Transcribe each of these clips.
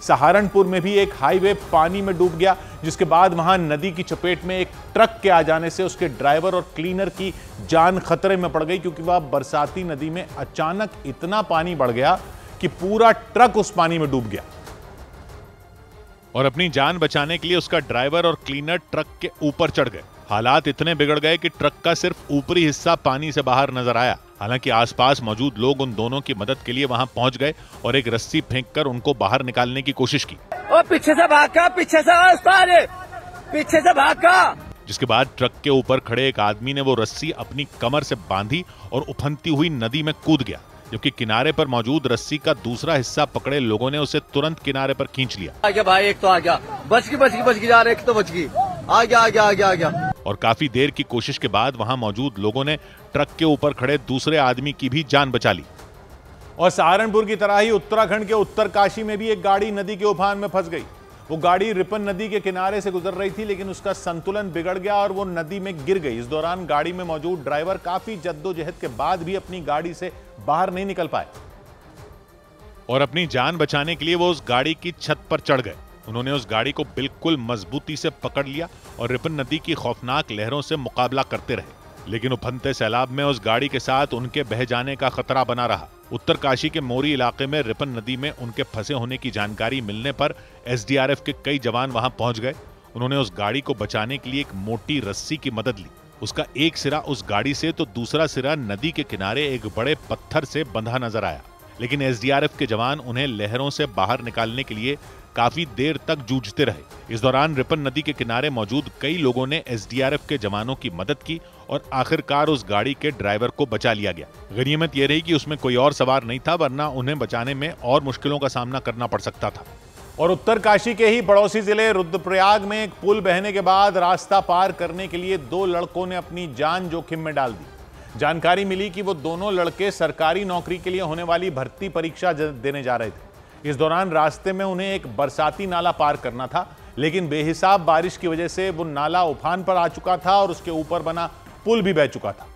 सहारनपुर में भी एक हाईवे पानी में डूब गया, जिसके बाद वहां नदी की चपेट में एक ट्रक के आ जाने से उसके ड्राइवर और क्लीनर की जान खतरे में पड़ गई, क्योंकि वह बरसाती नदी में अचानक इतना पानी बढ़ गया कि पूरा ट्रक उस पानी में डूब गया और अपनी जान बचाने के लिए उसका ड्राइवर और क्लीनर ट्रक के ऊपर चढ़ गए। हालात इतने बिगड़ गए कि ट्रक का सिर्फ ऊपरी हिस्सा पानी से बाहर नजर आया। हालांकि आसपास मौजूद लोग उन दोनों की मदद के लिए वहां पहुंच गए और एक रस्सी फेंककर उनको बाहर निकालने की कोशिश की। पीछे से भागा, पीछे से भागा। जिसके बाद ट्रक के ऊपर खड़े एक आदमी ने वो रस्सी अपनी कमर से बांधी और उफनती हुई नदी में कूद गया, जबकि किनारे पर मौजूद रस्सी का दूसरा हिस्सा पकड़े लोगों ने उसे तुरंत किनारे पर खींच लिया। आ गया भाई, एक तो आ गया, बच गई जा रहे, एक तो बच गई, आ गया। और काफी देर की कोशिश के बाद वहां मौजूद लोगों ने ट्रक के ऊपर खड़े दूसरे आदमी की भी जान बचा ली। और सहारनपुर की तरह ही उत्तराखंड के उत्तरकाशी में भी एक गाड़ी नदी के उफान में फंस गई। वो गाड़ी रिपन नदी के किनारे से गुजर रही थी, लेकिन उसका संतुलन बिगड़ गया और वो नदी में गिर गई। इस दौरान गाड़ी में मौजूद ड्राइवर काफी जद्दोजहद के बाद भी अपनी गाड़ी से बाहर नहीं निकल पाए और अपनी जान बचाने के लिए वो उस गाड़ी की छत पर चढ़ गए। उन्होंने उस गाड़ी को बिल्कुल मजबूती से पकड़ लिया और रिपन नदी की खौफनाक लहरों से मुकाबला करते रहे, लेकिन उफनते सैलाब में उस गाड़ी के साथ उनके बह जाने का खतरा बना रहा। उत्तरकाशी के मोरी इलाके में रिपन नदी में उनके फंसे होने की जानकारी मिलने पर एसडीआरएफ के कई जवान वहां पहुंच गए। उन्होंने उस गाड़ी को बचाने के लिए एक मोटी रस्सी की मदद ली। उसका एक सिरा उस गाड़ी से तो दूसरा सिरा नदी के किनारे एक बड़े पत्थर से बंधा नजर आया, लेकिन एसडीआरएफ के जवान उन्हें लहरों से बाहर निकालने के लिए काफी देर तक जूझते रहे। इस दौरान रिपन नदी के किनारे मौजूद कई लोगों ने एसडीआरएफ के जवानों की मदद की और आखिरकार उस गाड़ी के ड्राइवर को बचा लिया गया। गनीमत यह रही कि उसमें कोई और सवार नहीं था, वरना उन्हें बचाने में और मुश्किलों का सामना करना पड़ सकता था। और उत्तरकाशी के ही पड़ोसी जिले रुद्रप्रयाग में एक पुल बहने के बाद रास्ता पार करने के लिए दो लड़कों ने अपनी जान जोखिम में डाल दी। जानकारी मिली कि वो दोनों लड़के सरकारी नौकरी के लिए होने वाली भर्ती परीक्षा देने जा रहे थे। इस दौरान रास्ते में उन्हें एक बरसाती नाला पार करना था, लेकिन बेहिसाब बारिश की वजह से वो नाला उफान पर आ चुका था और उसके ऊपर बना पुल भी बह चुका था।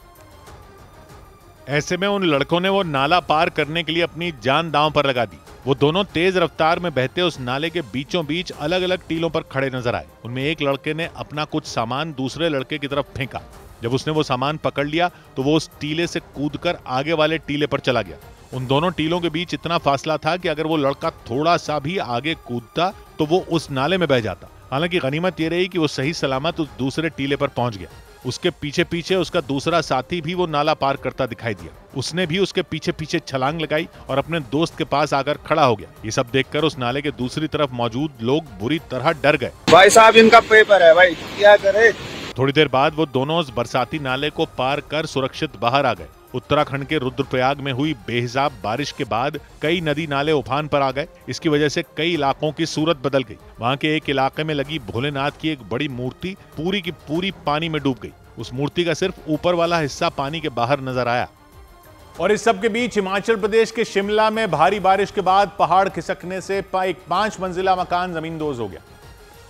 ऐसे में उन लड़कों ने वो नाला पार करने के लिए अपनी जान दांव पर लगा दी। वो दोनों तेज रफ्तार में बहते उस नाले के बीचों बीच अलग अलग टीलों पर खड़े नजर आए। उनमें एक लड़के ने अपना कुछ सामान दूसरे लड़के की तरफ फेंका। जब उसने वो सामान पकड़ लिया तो वो उस टीले से कूदकर आगे वाले टीले पर चला गया। उन दोनों टीलों के बीच इतना फासला था कि अगर वो लड़का थोड़ा सा भी आगे कूदता तो वो उस नाले में बह जाता। हालांकि गनीमत ये रही कि वो सही सलामत उस दूसरे टीले पर पहुंच गया। उसके पीछे पीछे उसका दूसरा साथी भी वो नाला पार करता दिखाई दिया। उसने भी उसके पीछे पीछे छलांग लगाई और अपने दोस्त के पास आकर खड़ा हो गया। ये सब देखकर उस नाले के दूसरी तरफ मौजूद लोग बुरी तरह डर गए। भाई साहब, इनका पेपर है भाई, क्या करे। थोड़ी देर बाद वो दोनों उस बरसाती नाले को पार कर सुरक्षित बाहर आ गए। उत्तराखंड के रुद्रप्रयाग में हुई बेहिसाब बारिश के बाद कई नदी नाले उफान पर आ गए। इसकी वजह से कई इलाकों की सूरत बदल गई। वहां के एक इलाके में लगी भोलेनाथ की एक बड़ी मूर्ति पूरी की पूरी पानी में डूब गई। उस मूर्ति का सिर्फ ऊपर वाला हिस्सा पानी के बाहर नजर आया। और इस सब के बीच हिमाचल प्रदेश के शिमला में भारी बारिश के बाद पहाड़ खिसकने से एक 5 मंजिला मकान जमींदोज हो गया।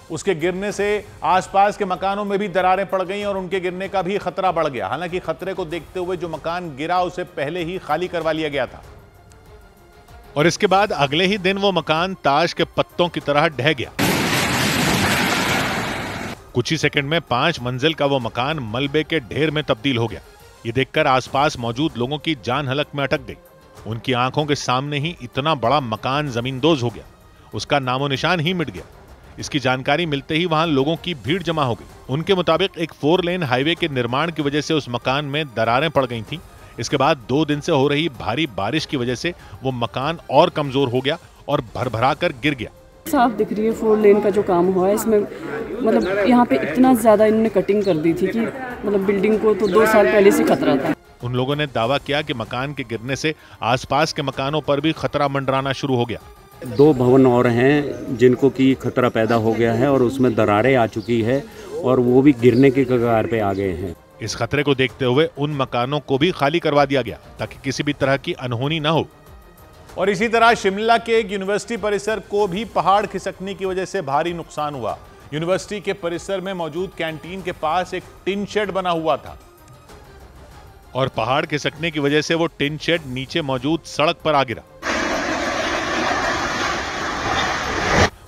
उसके गिरने से आसपास के मकानों में भी दरारें पड़ गईं और उनके गिरने का भी खतरा बढ़ गया। हालांकि खतरे को देखते हुए जो मकान गिरा उसे पहले ही खाली करवा लिया गया था और इसके बाद अगले ही दिन वो मकान ताश के पत्तों की तरह ढह गया। कुछ ही सेकंड में 5 मंजिल का वो मकान मलबे के ढेर में तब्दील हो गया। ये देखकर आसपास मौजूद लोगों की जान हलक में अटक गई। उनकी आंखों के सामने ही इतना बड़ा मकान जमींदोज हो गया, उसका नामो निशान ही मिट गया। इसकी जानकारी मिलते ही वहां लोगों की भीड़ जमा हो गई। उनके मुताबिक एक 4 लेन हाईवे के निर्माण की वजह से उस मकान में दरारें पड़ गई थीं। इसके बाद 2 दिन से हो रही भारी बारिश की वजह से वो मकान और कमजोर हो गया और भरभरा कर गिर गया। साफ दिख रही है 4 लेन का जो काम हुआ है इसमें, मतलब यहाँ पे इतना ज्यादा इन्होंने कटिंग कर दी थी कि मतलब बिल्डिंग को तो 2 साल पहले से खतरा था। उन लोगों ने दावा किया कि मकान के गिरने से आसपास के मकानों पर भी खतरा मंडराना शुरू हो गया। 2 भवन और हैं जिनको की खतरा पैदा हो गया है और उसमें दरारें आ चुकी है और वो भी गिरने के कगार पे आ गए हैं। इस खतरे को देखते हुए उन मकानों को भी खाली करवा दिया गया ताकि किसी भी तरह की अनहोनी न हो। और इसी तरह शिमला के एक यूनिवर्सिटी परिसर को भी पहाड़ खिसकने की वजह से भारी नुकसान हुआ। यूनिवर्सिटी के परिसर में मौजूद कैंटीन के पास एक टिन शेड बना हुआ था और पहाड़ खिसकने की वजह से वो टिन शेड नीचे मौजूद सड़क पर आ गिरा।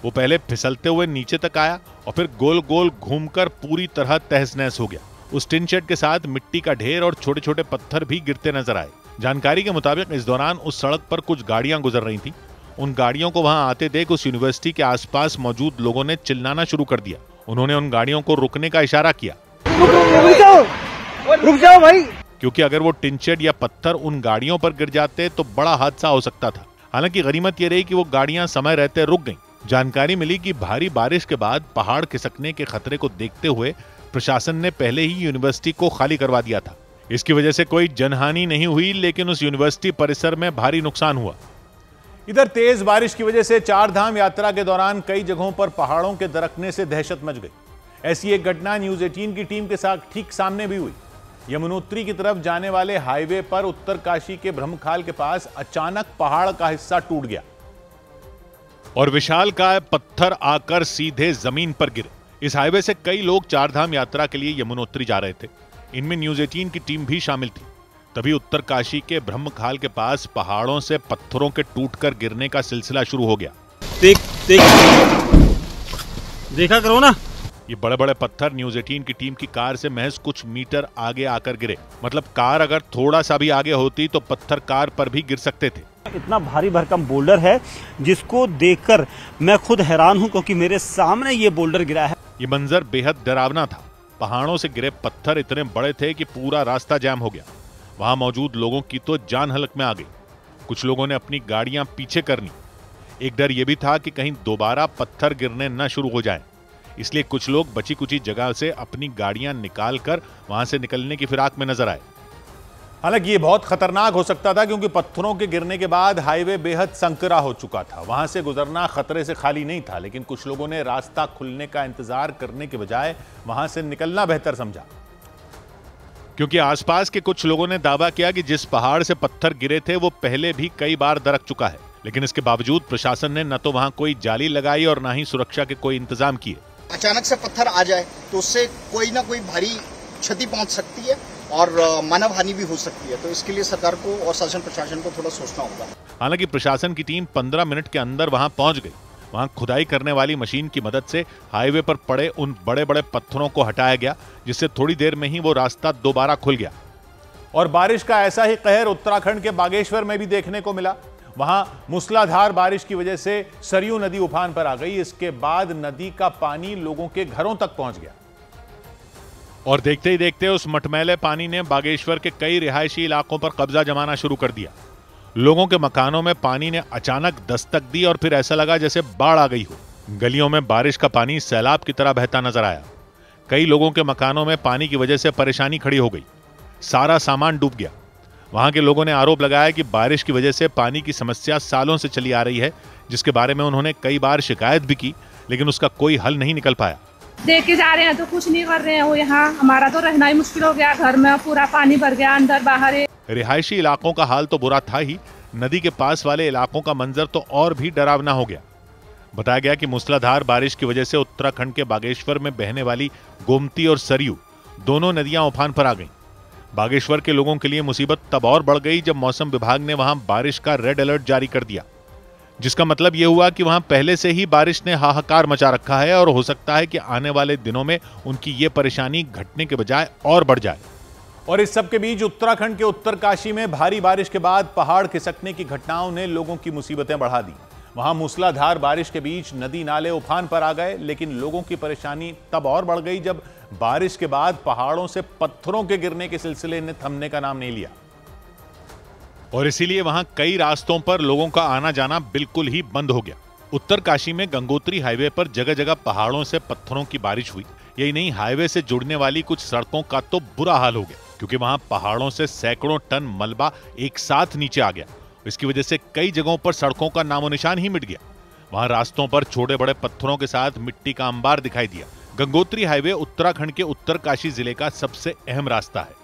वो पहले फिसलते हुए नीचे तक आया और फिर गोल गोल घूमकर पूरी तरह तहस नहस हो गया। उस टिन शेड के साथ मिट्टी का ढेर और छोटे छोटे पत्थर भी गिरते नजर आए। जानकारी के मुताबिक इस दौरान उस सड़क पर कुछ गाड़ियां गुजर रही थीं। उन गाड़ियों को वहां आते देख उस यूनिवर्सिटी के आसपास मौजूद लोगों ने चिल्लाना शुरू कर दिया। उन्होंने उन गाड़ियों को रुकने का इशारा किया, रुक जाओ भाई, क्योंकि अगर वो टिन शेड या पत्थर उन गाड़ियों पर गिर जाते तो बड़ा हादसा हो सकता था। हालांकि गनीमत ये रही कि वो गाड़ियां समय रहते रुक गईं। जानकारी मिली कि भारी बारिश के बाद पहाड़ खिसकने के खतरे को देखते हुए प्रशासन ने पहले ही यूनिवर्सिटी को खाली करवा दिया था। इसकी वजह से कोई जनहानि नहीं हुई, लेकिन उस यूनिवर्सिटी परिसर में भारी नुकसान हुआ। इधर तेज बारिश की वजह से चार धाम यात्रा के दौरान कई जगहों पर पहाड़ों के दरकने से दहशत मच गई। ऐसी एक घटना न्यूज़ 18 की टीम के साथ ठीक सामने भी हुई। यमुनोत्री की तरफ जाने वाले हाईवे पर उत्तरकाशी के ब्रह्मखाल के पास अचानक पहाड़ का हिस्सा टूट गया और विशालकाय पत्थर आकर सीधे जमीन पर गिरे। इस हाईवे से कई लोग चारधाम यात्रा के लिए यमुनोत्री जा रहे थे। इनमें न्यूज़ 18 की टीम भी शामिल थी। तभी उत्तरकाशी के ब्रह्मखाल के पास पहाड़ों से पत्थरों के टूटकर गिरने का सिलसिला शुरू हो गया। देखा करो ना, ये बड़े बड़े पत्थर न्यूज़ 18 की टीम की कार से महज कुछ मीटर आगे आकर गिरे। मतलब कार अगर थोड़ा सा भी आगे होती तो पत्थर कार पर भी गिर सकते थे। इतना भारी भरकम बोल्डर है जिसको देखकर मैं खुद हैरान हूं, क्योंकि मेरे सामने ये बोल्डर गिरा है। ये मंजर बेहद डरावना था। पहाड़ों से गिरे पत्थर इतने बड़े थे कि पूरा रास्ता जाम हो गया। वहां मौजूद लोगों की तो जान हलक में आ गई। कुछ लोगों ने अपनी गाड़ियां पीछे कर ली। एक डर यह भी था कि कहीं दोबारा पत्थर गिरने न शुरू हो जाएं। इसलिए कुछ लोग बची कुची जगह से अपनी गाड़ियां निकालकर वहां से निकलने की फिराक में नजर आए। हालांकि ये बहुत खतरनाक हो सकता था, क्योंकि पत्थरों के गिरने के बाद हाईवे बेहद संकरा हो चुका था। वहां से गुजरना खतरे से खाली नहीं था, लेकिन कुछ लोगों ने रास्ता खुलने का इंतजार करने के बजाय वहां से निकलना बेहतर समझा, क्योंकि आसपास के कुछ लोगों ने दावा किया कि जिस पहाड़ से पत्थर गिरे थे वो पहले भी कई बार दरक चुका है। लेकिन इसके बावजूद प्रशासन ने न तो वहां कोई जाली लगाई और न ही सुरक्षा के कोई इंतजाम किए। अचानक से पत्थर आ जाए तो उससे कोई ना कोई भारी क्षति पहुंच सकती है और मानव हानि भी हो सकती है। तो इसके लिए सरकार को और शासन प्रशासन को थोड़ा सोचना होगा। हालांकि प्रशासन की टीम 15 मिनट के अंदर वहां पहुंच गई। वहां खुदाई करने वाली मशीन की मदद से हाईवे पर पड़े उन बड़े बड़े पत्थरों को हटाया गया, जिससे थोड़ी देर में ही वो रास्ता दोबारा खुल गया। और बारिश का ऐसा ही कहर उत्तराखंड के बागेश्वर में भी देखने को मिला। वहां मूसलाधार बारिश की वजह से सरयू नदी उफान पर आ गई। इसके बाद नदी का पानी लोगों के घरों तक पहुंच गया और देखते ही देखते उस मटमैले पानी ने बागेश्वर के कई रिहायशी इलाकों पर कब्जा जमाना शुरू कर दिया। लोगों के मकानों में पानी ने अचानक दस्तक दी और फिर ऐसा लगा जैसे बाढ़ आ गई हो। गलियों में बारिश का पानी सैलाब की तरह बहता नजर आया। कई लोगों के मकानों में पानी की वजह से परेशानी खड़ी हो गई। सारा सामान डूब गया। वहां के लोगों ने आरोप लगाया कि बारिश की वजह से पानी की समस्या सालों से चली आ रही है, जिसके बारे में उन्होंने कई बार शिकायत भी की, लेकिन उसका कोई हल नहीं निकल पाया। देख के जा रहे हैं तो कुछ नहीं कर रहे हैं। वो यहाँ हमारा तो रहना ही मुश्किल हो गया। घर में पूरा पानी भर गया, अंदर बाहर। रिहायशी इलाकों का हाल तो बुरा था ही, नदी के पास वाले इलाकों का मंजर तो और भी डरावना हो गया। बताया गया कि मूसलाधार बारिश की वजह से उत्तराखंड के बागेश्वर में बहने वाली गोमती और सरयू दोनों नदियां उफान पर आ गईं। बागेश्वर के लोगों के लिए मुसीबत तब और बढ़ गई जब मौसम विभाग ने वहां बारिश का रेड अलर्ट जारी कर दिया, जिसका मतलब यह हुआ कि वहां पहले से ही बारिश ने हाहाकार मचा रखा है और हो सकता है कि आने वाले दिनों में उनकी ये परेशानी घटने के बजाय और बढ़ जाए। और इस सब के बीच उत्तराखंड के उत्तरकाशी में भारी बारिश के बाद पहाड़ खिसकने की घटनाओं ने लोगों की मुसीबतें बढ़ा दी। वहां मूसलाधार बारिश के बीच नदी नाले उफान पर आ गए, लेकिन लोगों की परेशानी तब और बढ़ गई जब बारिश के बाद पहाड़ों से पत्थरों के गिरने के सिलसिले ने थमने का नाम नहीं लिया। और इसीलिए वहां कई रास्तों पर लोगों का आना जाना बिल्कुल ही बंद हो गया। उत्तरकाशी में गंगोत्री हाईवे पर जगह जगह पहाड़ों से पत्थरों की बारिश हुई। यही नहीं, हाईवे से जुड़ने वाली कुछ सड़कों का तो बुरा हाल हो गया, क्योंकि वहां पहाड़ों से सैकड़ों टन मलबा एक साथ नीचे आ गया। इसकी वजह से कई जगहों पर सड़कों का नामो निशान ही मिट गया। वहां रास्तों पर छोटे बड़े पत्थरों के साथ मिट्टी का अंबार दिखाई दिया। गंगोत्री हाईवे उत्तराखंड के उत्तरकाशी जिले का सबसे अहम रास्ता है,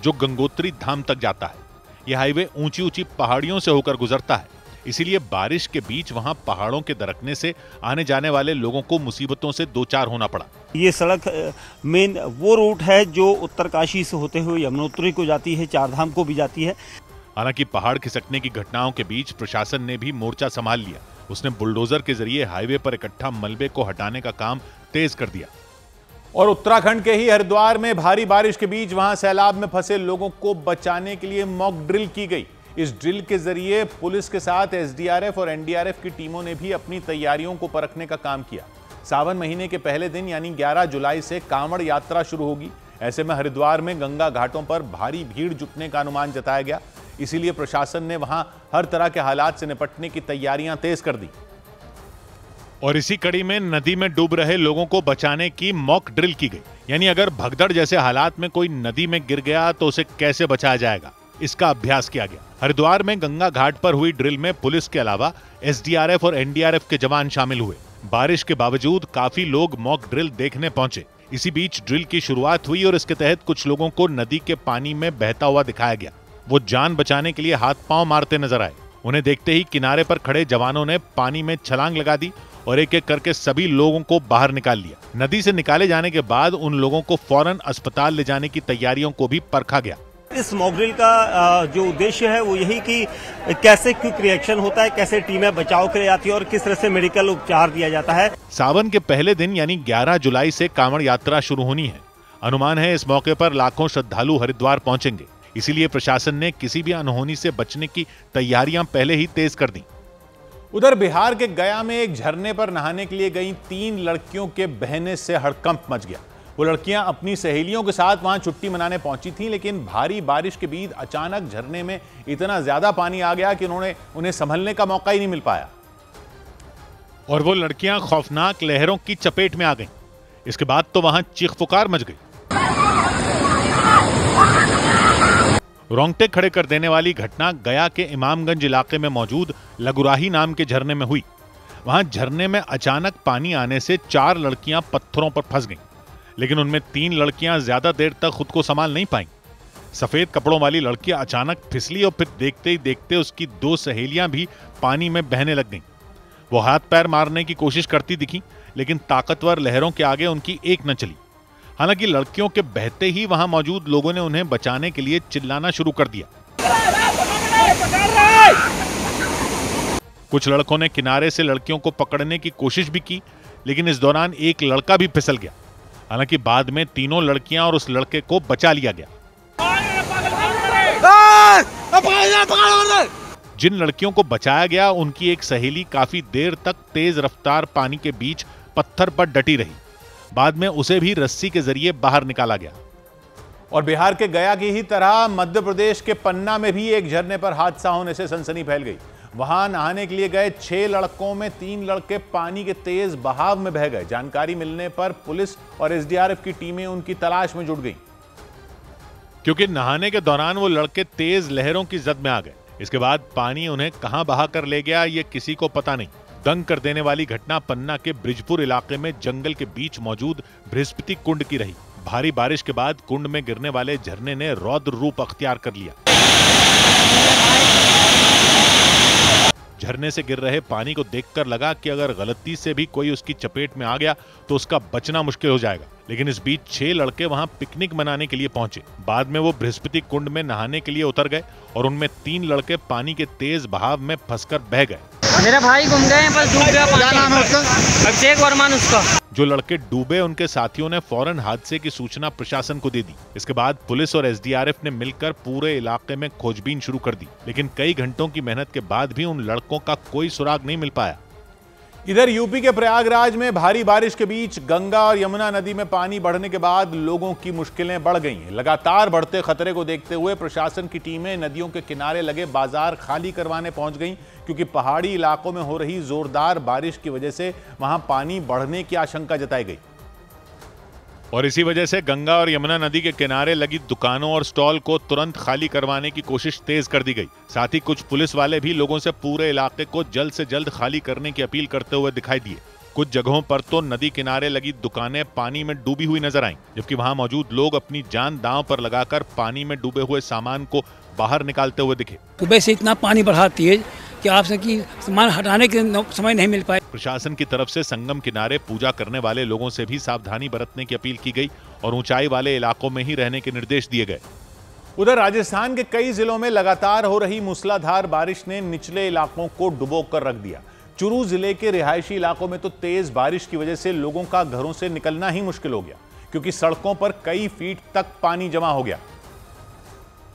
जो गंगोत्री धाम तक जाता है। यह हाईवे ऊंची ऊंची पहाड़ियों से होकर गुजरता है, इसीलिए बारिश के बीच वहां पहाड़ों के दरकने से आने जाने वाले लोगों को मुसीबतों से दो चार होना पड़ा। ये सड़क मेन वो रूट है जो उत्तरकाशी से होते हुए यमुनोत्री को जाती है, चारधाम को भी जाती है। हालांकि पहाड़ खिसकने की घटनाओं के बीच प्रशासन ने भी मोर्चा संभाल लिया उसने बुलडोजर के जरिए हाईवे पर इकट्ठा मलबे को हटाने का काम तेज कर दिया। और उत्तराखंड के ही हरिद्वार में भारी बारिश के बीच वहां सैलाब में फंसे लोगों को बचाने के लिए मॉक ड्रिल की गई। इस ड्रिल के जरिए पुलिस के साथ एसडीआरएफ और एनडीआरएफ की टीमों ने भी अपनी तैयारियों को परखने का काम किया। सावन महीने के पहले दिन यानी 11 जुलाई से कांवड़ यात्रा शुरू होगी। ऐसे में हरिद्वार में गंगा घाटों पर भारी भीड़ जुटने का अनुमान जताया गया। इसीलिए प्रशासन ने वहां हर तरह के हालात से निपटने की तैयारियां तेज कर दी। और इसी कड़ी में नदी में डूब रहे लोगों को बचाने की मॉक ड्रिल की गई। यानी अगर भगदड़ जैसे हालात में कोई नदी में गिर गया तो उसे कैसे बचाया जाएगा, इसका अभ्यास किया गया। हरिद्वार में गंगा घाट पर हुई ड्रिल में पुलिस के अलावा एसडीआरएफ और एनडीआरएफ के जवान शामिल हुए। बारिश के बावजूद काफी लोग मॉक ड्रिल देखने पहुंचे। इसी बीच ड्रिल की शुरुआत हुई और इसके तहत कुछ लोगों को नदी के पानी में बहता हुआ दिखाया गया। वो जान बचाने के लिए हाथ पांव मारते नजर आए। उन्हें देखते ही किनारे पर खड़े जवानों ने पानी में छलांग लगा दी और एक एक करके सभी लोगों को बाहर निकाल लिया। नदी से निकाले जाने के बाद उन लोगों को फौरन अस्पताल ले जाने की तैयारियों को भी परखा गया। इस मॉक ड्रिल का जो उद्देश्य है वो यही कि कैसे क्विक रिएक्शन होता है, कैसे टीमें बचाव के लिए आती है और किस तरह से मेडिकल उपचार दिया जाता है। सावन के पहले दिन यानी 11 जुलाई से कांवड़ यात्रा शुरू होनी है। अनुमान है इस मौके पर लाखों श्रद्धालु हरिद्वार पहुंचेंगे। इसीलिए प्रशासन ने किसी भी अनहोनी से बचने की तैयारियां पहले ही तेज कर दी। उधर बिहार के गया में एक झरने पर नहाने के लिए गई 3 लड़कियों के बहने से हड़कंप मच गया। वो लड़कियां अपनी सहेलियों के साथ वहां छुट्टी मनाने पहुंची थीं, लेकिन भारी बारिश के बीच अचानक झरने में इतना ज्यादा पानी आ गया कि उन्हें संभलने का मौका ही नहीं मिल पाया और वो लड़कियां खौफनाक लहरों की चपेट में आ गईं। इसके बाद तो वहां चीख पुकार मच गई। रोंगटे खड़े कर देने वाली घटना गया के इमामगंज इलाके में मौजूद लगुराही नाम के झरने में हुई। वहां झरने में अचानक पानी आने से 4 लड़कियां पत्थरों पर फंस गईं, लेकिन उनमें 3 लड़कियां ज्यादा देर तक खुद को संभाल नहीं पाईं। सफेद कपड़ों वाली लड़की अचानक फिसली और फिर देखते ही देखते उसकी 2 सहेलियां भी पानी में बहने लग गईं। वो हाथ पैर मारने की कोशिश करती दिखी, लेकिन ताकतवर लहरों के आगे उनकी एक न चली। हालांकि लड़कियों के बहते ही वहां मौजूद लोगों ने उन्हें बचाने के लिए चिल्लाना शुरू कर दिया। कुछ लड़कों ने किनारे से लड़कियों को पकड़ने की कोशिश भी की, लेकिन इस दौरान एक लड़का भी फिसल गया। हालांकि बाद में तीनों लड़कियां और उस लड़के को बचा लिया गया। जिन लड़कियों को बचाया गया उनकी एक सहेली काफी देर तक तेज रफ्तार पानी के बीच पत्थर पर डटी रही। बाद में उसे भी रस्सी के जरिए बाहर निकाला गया। और बिहार के गया की ही तरह मध्य प्रदेश के पन्ना में भी एक झरने पर हादसा होने से सनसनी फैल गई। वहां नहाने के लिए गए 6 लड़कों में 3 लड़के पानी के तेज बहाव में बह गए। जानकारी मिलने पर पुलिस और एसडीआरएफ की टीमें उनकी तलाश में जुट गईं, क्योंकि नहाने के दौरान वो लड़के तेज लहरों की जद में आ गए। इसके बाद पानी उन्हें कहां बहा कर ले गया ये किसी को पता नहीं। दंग कर देने वाली घटना पन्ना के ब्रिजपुर इलाके में जंगल के बीच मौजूद बृहस्पति कुंड की रही। भारी बारिश के बाद कुंड में गिरने वाले झरने ने रौद्र रूप अख्तियार कर लिया। झरने से गिर रहे पानी को देखकर लगा कि अगर गलती से भी कोई उसकी चपेट में आ गया तो उसका बचना मुश्किल हो जाएगा। लेकिन इस बीच 6 लड़के वहां पिकनिक मनाने के लिए पहुंचे। बाद में वो बृहस्पति कुंड में नहाने के लिए उतर गए और उनमें 3 लड़के पानी के तेज बहाव में फंसकर बह गए। मेरे भाई घूम गए, बस डूब गया पानी। अभिषेक वर्मा उसका। जो लड़के डूबे उनके साथियों ने फौरन हादसे की सूचना प्रशासन को दे दी। इसके बाद पुलिस और एसडीआरएफ ने मिलकर पूरे इलाके में खोजबीन शुरू कर दी, लेकिन कई घंटों की मेहनत के बाद भी उन लड़कों का कोई सुराग नहीं मिल पाया। इधर यूपी के प्रयागराज में भारी बारिश के बीच गंगा और यमुना नदी में पानी बढ़ने के बाद लोगों की मुश्किलें बढ़ गई हैं। लगातार बढ़ते खतरे को देखते हुए प्रशासन की टीमें नदियों के किनारे लगे बाजार खाली करवाने पहुंच गईं, क्योंकि पहाड़ी इलाकों में हो रही जोरदार बारिश की वजह से वहां पानी बढ़ने की आशंका जताई गई। और इसी वजह से गंगा और यमुना नदी के किनारे लगी दुकानों और स्टॉल को तुरंत खाली करवाने की कोशिश तेज कर दी गई। साथ ही कुछ पुलिस वाले भी लोगों से पूरे इलाके को जल्द से जल्द खाली करने की अपील करते हुए दिखाई दिए। कुछ जगहों पर तो नदी किनारे लगी दुकानें पानी में डूबी हुई नजर आईं, जबकि वहां मौजूद लोग अपनी जान दांव पर लगाकर पानी में डूबे हुए सामान को बाहर निकालते हुए दिखे। सुबह से इतना पानी बढ़ा तेज कि आपसे की सामान हटाने के समय नहीं मिल पाए। प्रशासन की तरफ से संगम किनारे पूजा करने वाले लोगों से भी सावधानी बरतने की अपील की गई और ऊंचाई वाले इलाकों में ही रहने के निर्देश दिए गए। उधर राजस्थान के कई जिलों में लगातार हो रही मूसलाधार बारिश ने निचले इलाकों को डुबोकर रख दिया। चुरू जिले के रिहायशी इलाकों में तो तेज बारिश की वजह से लोगों का घरों से निकलना ही मुश्किल हो गया, क्योंकि सड़कों पर कई फीट तक पानी जमा हो गया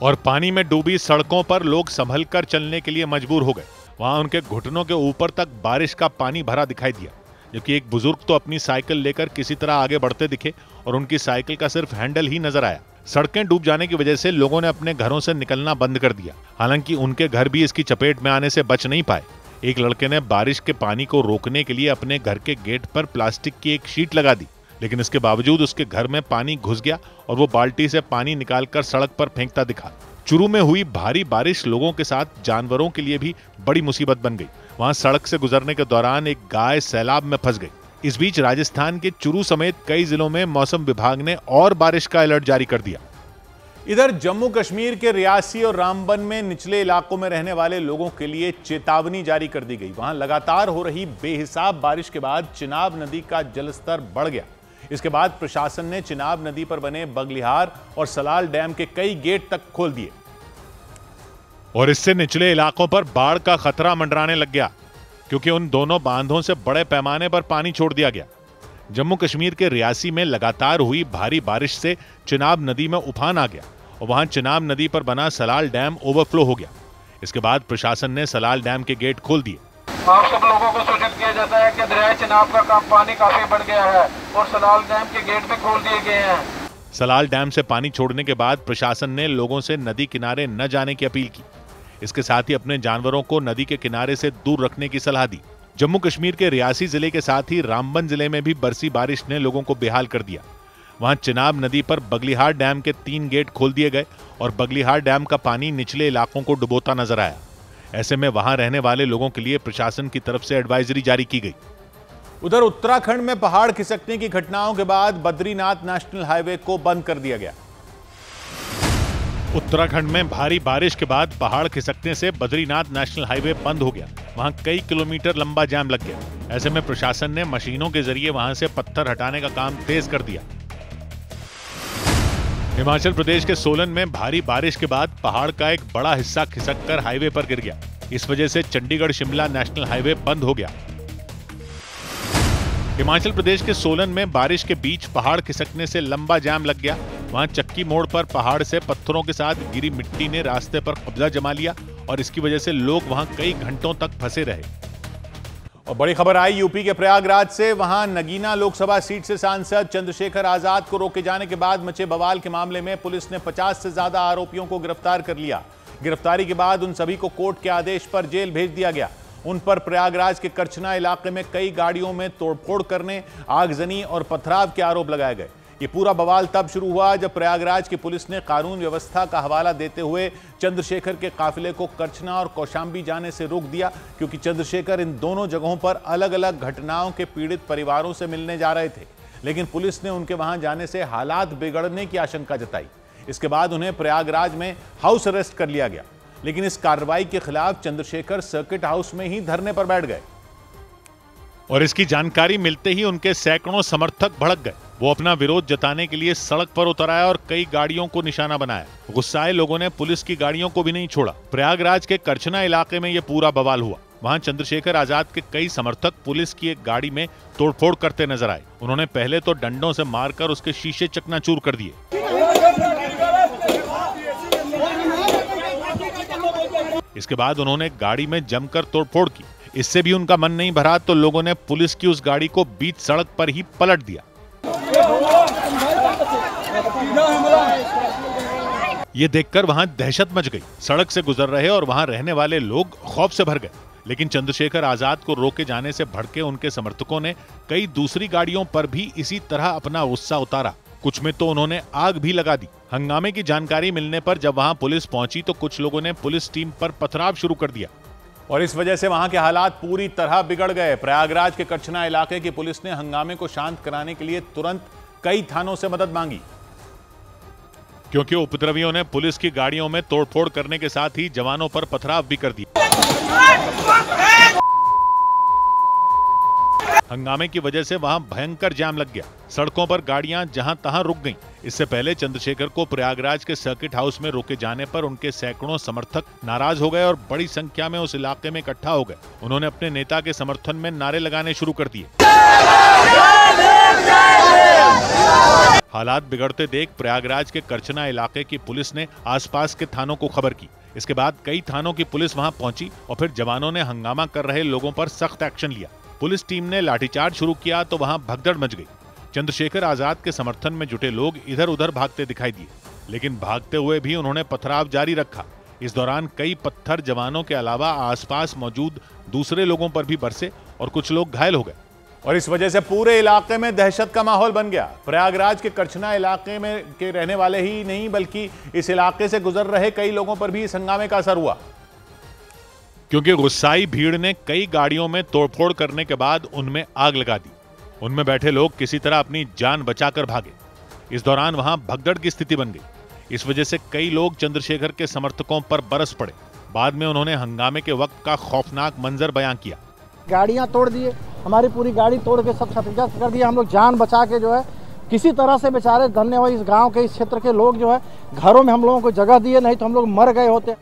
और पानी में डूबी सड़कों पर लोग संभल कर चलने के लिए मजबूर हो गए। वहां उनके घुटनों के ऊपर तक बारिश का पानी भरा दिखाई दिया, जबकि एक बुजुर्ग तो अपनी साइकिल लेकर किसी तरह आगे बढ़ते दिखे और उनकी साइकिल का सिर्फ हैंडल ही नजर आया। सड़कें डूब जाने की वजह से लोगों ने अपने घरों से निकलना बंद कर दिया। हालांकि उनके घर भी इसकी चपेट में आने से बच नहीं पाए। एक लड़के ने बारिश के पानी को रोकने के लिए अपने घर के गेट पर प्लास्टिक की एक शीट लगा दी, लेकिन इसके बावजूद उसके घर में पानी घुस गया और वो बाल्टी से पानी निकालकर सड़क पर फेंकता दिखा। चुरू में हुई भारी बारिश लोगों के साथ जानवरों के लिए भी बड़ी मुसीबत बन गई। वहां सड़क से गुजरने के दौरान एक गाय सैलाब में फंस गई। इस बीच राजस्थान के चुरू समेत कई जिलों में मौसम विभाग ने और बारिश का अलर्ट जारी कर दिया। इधर जम्मू कश्मीर के रियासी और रामबन में निचले इलाकों में रहने वाले लोगों के लिए चेतावनी जारी कर दी गई। वहां लगातार हो रही बेहिसाब बारिश के बाद चिनाब नदी का जलस्तर बढ़ गया। इसके बाद प्रशासन ने चिनाब नदी पर बने बगलिहार और सलाल डैम के कई गेट तक खोल दिए और इससे निचले इलाकों पर बाढ़ का खतरा मंडराने लग गया, क्योंकि उन दोनों बांधों से बड़े पैमाने पर पानी छोड़ दिया गया। जम्मू कश्मीर के रियासी में लगातार हुई भारी बारिश से चिनाब नदी में उफान आ गया और वहां चिनाब नदी पर बना सलाल डैम ओवरफ्लो हो गया। इसके बाद प्रशासन ने सलाल डैम के गेट खोल दिए। आप सब लोगों को सूचित किया जाता है कि दरिया चिनाब का पानी काफी बढ़ गया है और सलाल डैम के गेट भी खोल दिए गए हैं। सलाल डैम से पानी छोड़ने के बाद प्रशासन ने लोगों से नदी किनारे न जाने की अपील की। इसके साथ ही अपने जानवरों को नदी के किनारे से दूर रखने की सलाह दी। जम्मू कश्मीर के रियासी जिले के साथ ही रामबन जिले में भी बरसी बारिश ने लोगों को बेहाल कर दिया। वहां चिनाब नदी पर बगलिहार डैम के 3 गेट खोल दिए गए और बगलिहार डैम का पानी निचले इलाकों को डुबोता नजर आया। ऐसे में वहां रहने वाले लोगों के लिए प्रशासन की तरफ से एडवाइजरी जारी की गई। उधर उत्तराखंड में पहाड़ खिसकने की घटनाओं के बाद बद्रीनाथ नेशनल हाईवे को बंद कर दिया गया। उत्तराखंड में भारी बारिश के बाद पहाड़ खिसकने से बद्रीनाथ नेशनल हाईवे बंद हो गया। वहां कई किलोमीटर लंबा जाम लग गया। ऐसे में प्रशासन ने मशीनों के जरिए वहां से पत्थर हटाने का काम तेज कर दिया। हिमाचल प्रदेश के सोलन में भारी बारिश के बाद पहाड़ का एक बड़ा हिस्सा खिसककर हाईवे पर गिर गया। इस वजह से चंडीगढ़ शिमला नेशनल हाईवे बंद हो गया। हिमाचल प्रदेश के सोलन में बारिश के बीच पहाड़ खिसकने से लंबा जाम लग गया। वहां चक्की मोड़ पर पहाड़ से पत्थरों के साथ गिरी मिट्टी ने रास्ते पर कब्जा जमा लिया और इसकी वजह से लोग वहां कई घंटों तक फंसे रहे। और बड़ी खबर आई यूपी के प्रयागराज से। वहां नगीना लोकसभा सीट से सांसद चंद्रशेखर आजाद को रोके जाने के बाद मचे बवाल के मामले में पुलिस ने 50 से ज्यादा आरोपियों को गिरफ्तार कर लिया। गिरफ्तारी के बाद उन सभी को कोर्ट के आदेश पर जेल भेज दिया गया। उन पर प्रयागराज के करछना इलाके में कई गाड़ियों में तोड़फोड़ करने, आगजनी और पथराव के आरोप लगाए गए। ये पूरा बवाल तब शुरू हुआ जब प्रयागराज की पुलिस ने कानून व्यवस्था का हवाला देते हुए चंद्रशेखर के काफिले को करछना और कौशांबी जाने से रोक दिया, क्योंकि चंद्रशेखर इन दोनों जगहों पर अलग अलग घटनाओं के पीड़ित परिवारों से मिलने जा रहे थे। लेकिन पुलिस ने उनके वहां जाने से हालात बिगड़ने की आशंका जताई। इसके बाद उन्हें प्रयागराज में हाउस अरेस्ट कर लिया गया। लेकिन इस कार्रवाई के खिलाफ चंद्रशेखर सर्किट हाउस में ही धरने पर बैठ गए और इसकी जानकारी मिलते ही उनके सैकड़ों समर्थक भड़क गए। वो अपना विरोध जताने के लिए सड़क पर उतर आया और कई गाड़ियों को निशाना बनाया। गुस्साए लोगों ने पुलिस की गाड़ियों को भी नहीं छोड़ा। प्रयागराज के करछना इलाके में यह पूरा बवाल हुआ। वहां चंद्रशेखर आजाद के कई समर्थक पुलिस की एक गाड़ी में तोड़फोड़ करते नजर आए। उन्होंने पहले तो डंडों से मारकर उसके शीशे चकनाचूर कर दिए। इसके बाद उन्होंने गाड़ी में जमकर तोड़फोड़ की। इससे भी उनका मन नहीं भरा तो लोगों ने पुलिस की उस गाड़ी को बीच सड़क पर ही पलट दिया। ये देखकर वहां दहशत मच गई। सड़क से गुजर रहे और वहां रहने वाले लोग खौफ से भर गए। लेकिन चंद्रशेखर आजाद को रोके जाने से भड़के उनके समर्थकों ने कई दूसरी गाड़ियों पर भी इसी तरह अपना गुस्सा उतारा। कुछ में तो उन्होंने आग भी लगा दी। हंगामे की जानकारी मिलने पर जब वहां पुलिस पहुंची तो कुछ लोगों ने पुलिस टीम पर पथराव शुरू कर दिया और इस वजह से वहां के हालात पूरी तरह बिगड़ गए। प्रयागराज के करछना इलाके की पुलिस ने हंगामे को शांत कराने के लिए तुरंत कई थानों से मदद मांगी, क्योंकि उपद्रवियों ने पुलिस की गाड़ियों में तोड़फोड़ करने के साथ ही जवानों पर पथराव भी कर दिया। हंगामे की वजह से वहां भयंकर जाम लग गया। सड़कों पर गाड़ियां जहां तहां रुक गईं। इससे पहले चंद्रशेखर को प्रयागराज के सर्किट हाउस में रोके जाने पर उनके सैकड़ों समर्थक नाराज हो गए और बड़ी संख्या में उस इलाके में इकट्ठा हो गए। उन्होंने अपने नेता के समर्थन में नारे लगाने शुरू कर दिए। हालात बिगड़ते देख प्रयागराज के करछना इलाके की पुलिस ने आसपास के थानों को खबर की। इसके बाद कई थानों की पुलिस वहां पहुंची और फिर जवानों ने हंगामा कर रहे लोगों पर सख्त एक्शन लिया। पुलिस टीम ने लाठीचार्ज शुरू किया तो वहां भगदड़ मच गई। चंद्रशेखर आजाद के समर्थन में जुटे लोग इधर उधर भागते दिखाई दिए, लेकिन भागते हुए भी उन्होंने पथराव जारी रखा। इस दौरान कई पत्थर जवानों के अलावा आसपास मौजूद दूसरे लोगों पर भी बरसे और कुछ लोग घायल हो गए और इस वजह से पूरे इलाके में दहशत का माहौल बन गया। प्रयागराज के करछना इलाके में के रहने वाले ही नहीं बल्कि इस इलाके से गुजर रहे कई लोगों पर भी इस हंगामे का असर हुआ, क्योंकि गुस्साई भीड़ ने कई गाड़ियों में तोड़फोड़ करने के बाद उनमें आग लगा दी। उनमें बैठे लोग किसी तरह अपनी जान बचाकर भागे। इस दौरान वहां भगदड़ की स्थिति बन गई। इस वजह से कई लोग चंद्रशेखर के समर्थकों पर बरस पड़े। बाद में उन्होंने हंगामे के वक्त का खौफनाक मंजर बयां किया। गाड़ियां तोड़ दिए, हमारी पूरी गाड़ी तोड़ के सब क्षतिग्रस्त कर दिया। हम लोग जान बचा के जो है किसी तरह से बेचारे धन्यवाद इस गांव के इस क्षेत्र के लोग जो है घरों में हम लोगों को जगह दिए, नहीं तो हम लोग मर गए होते।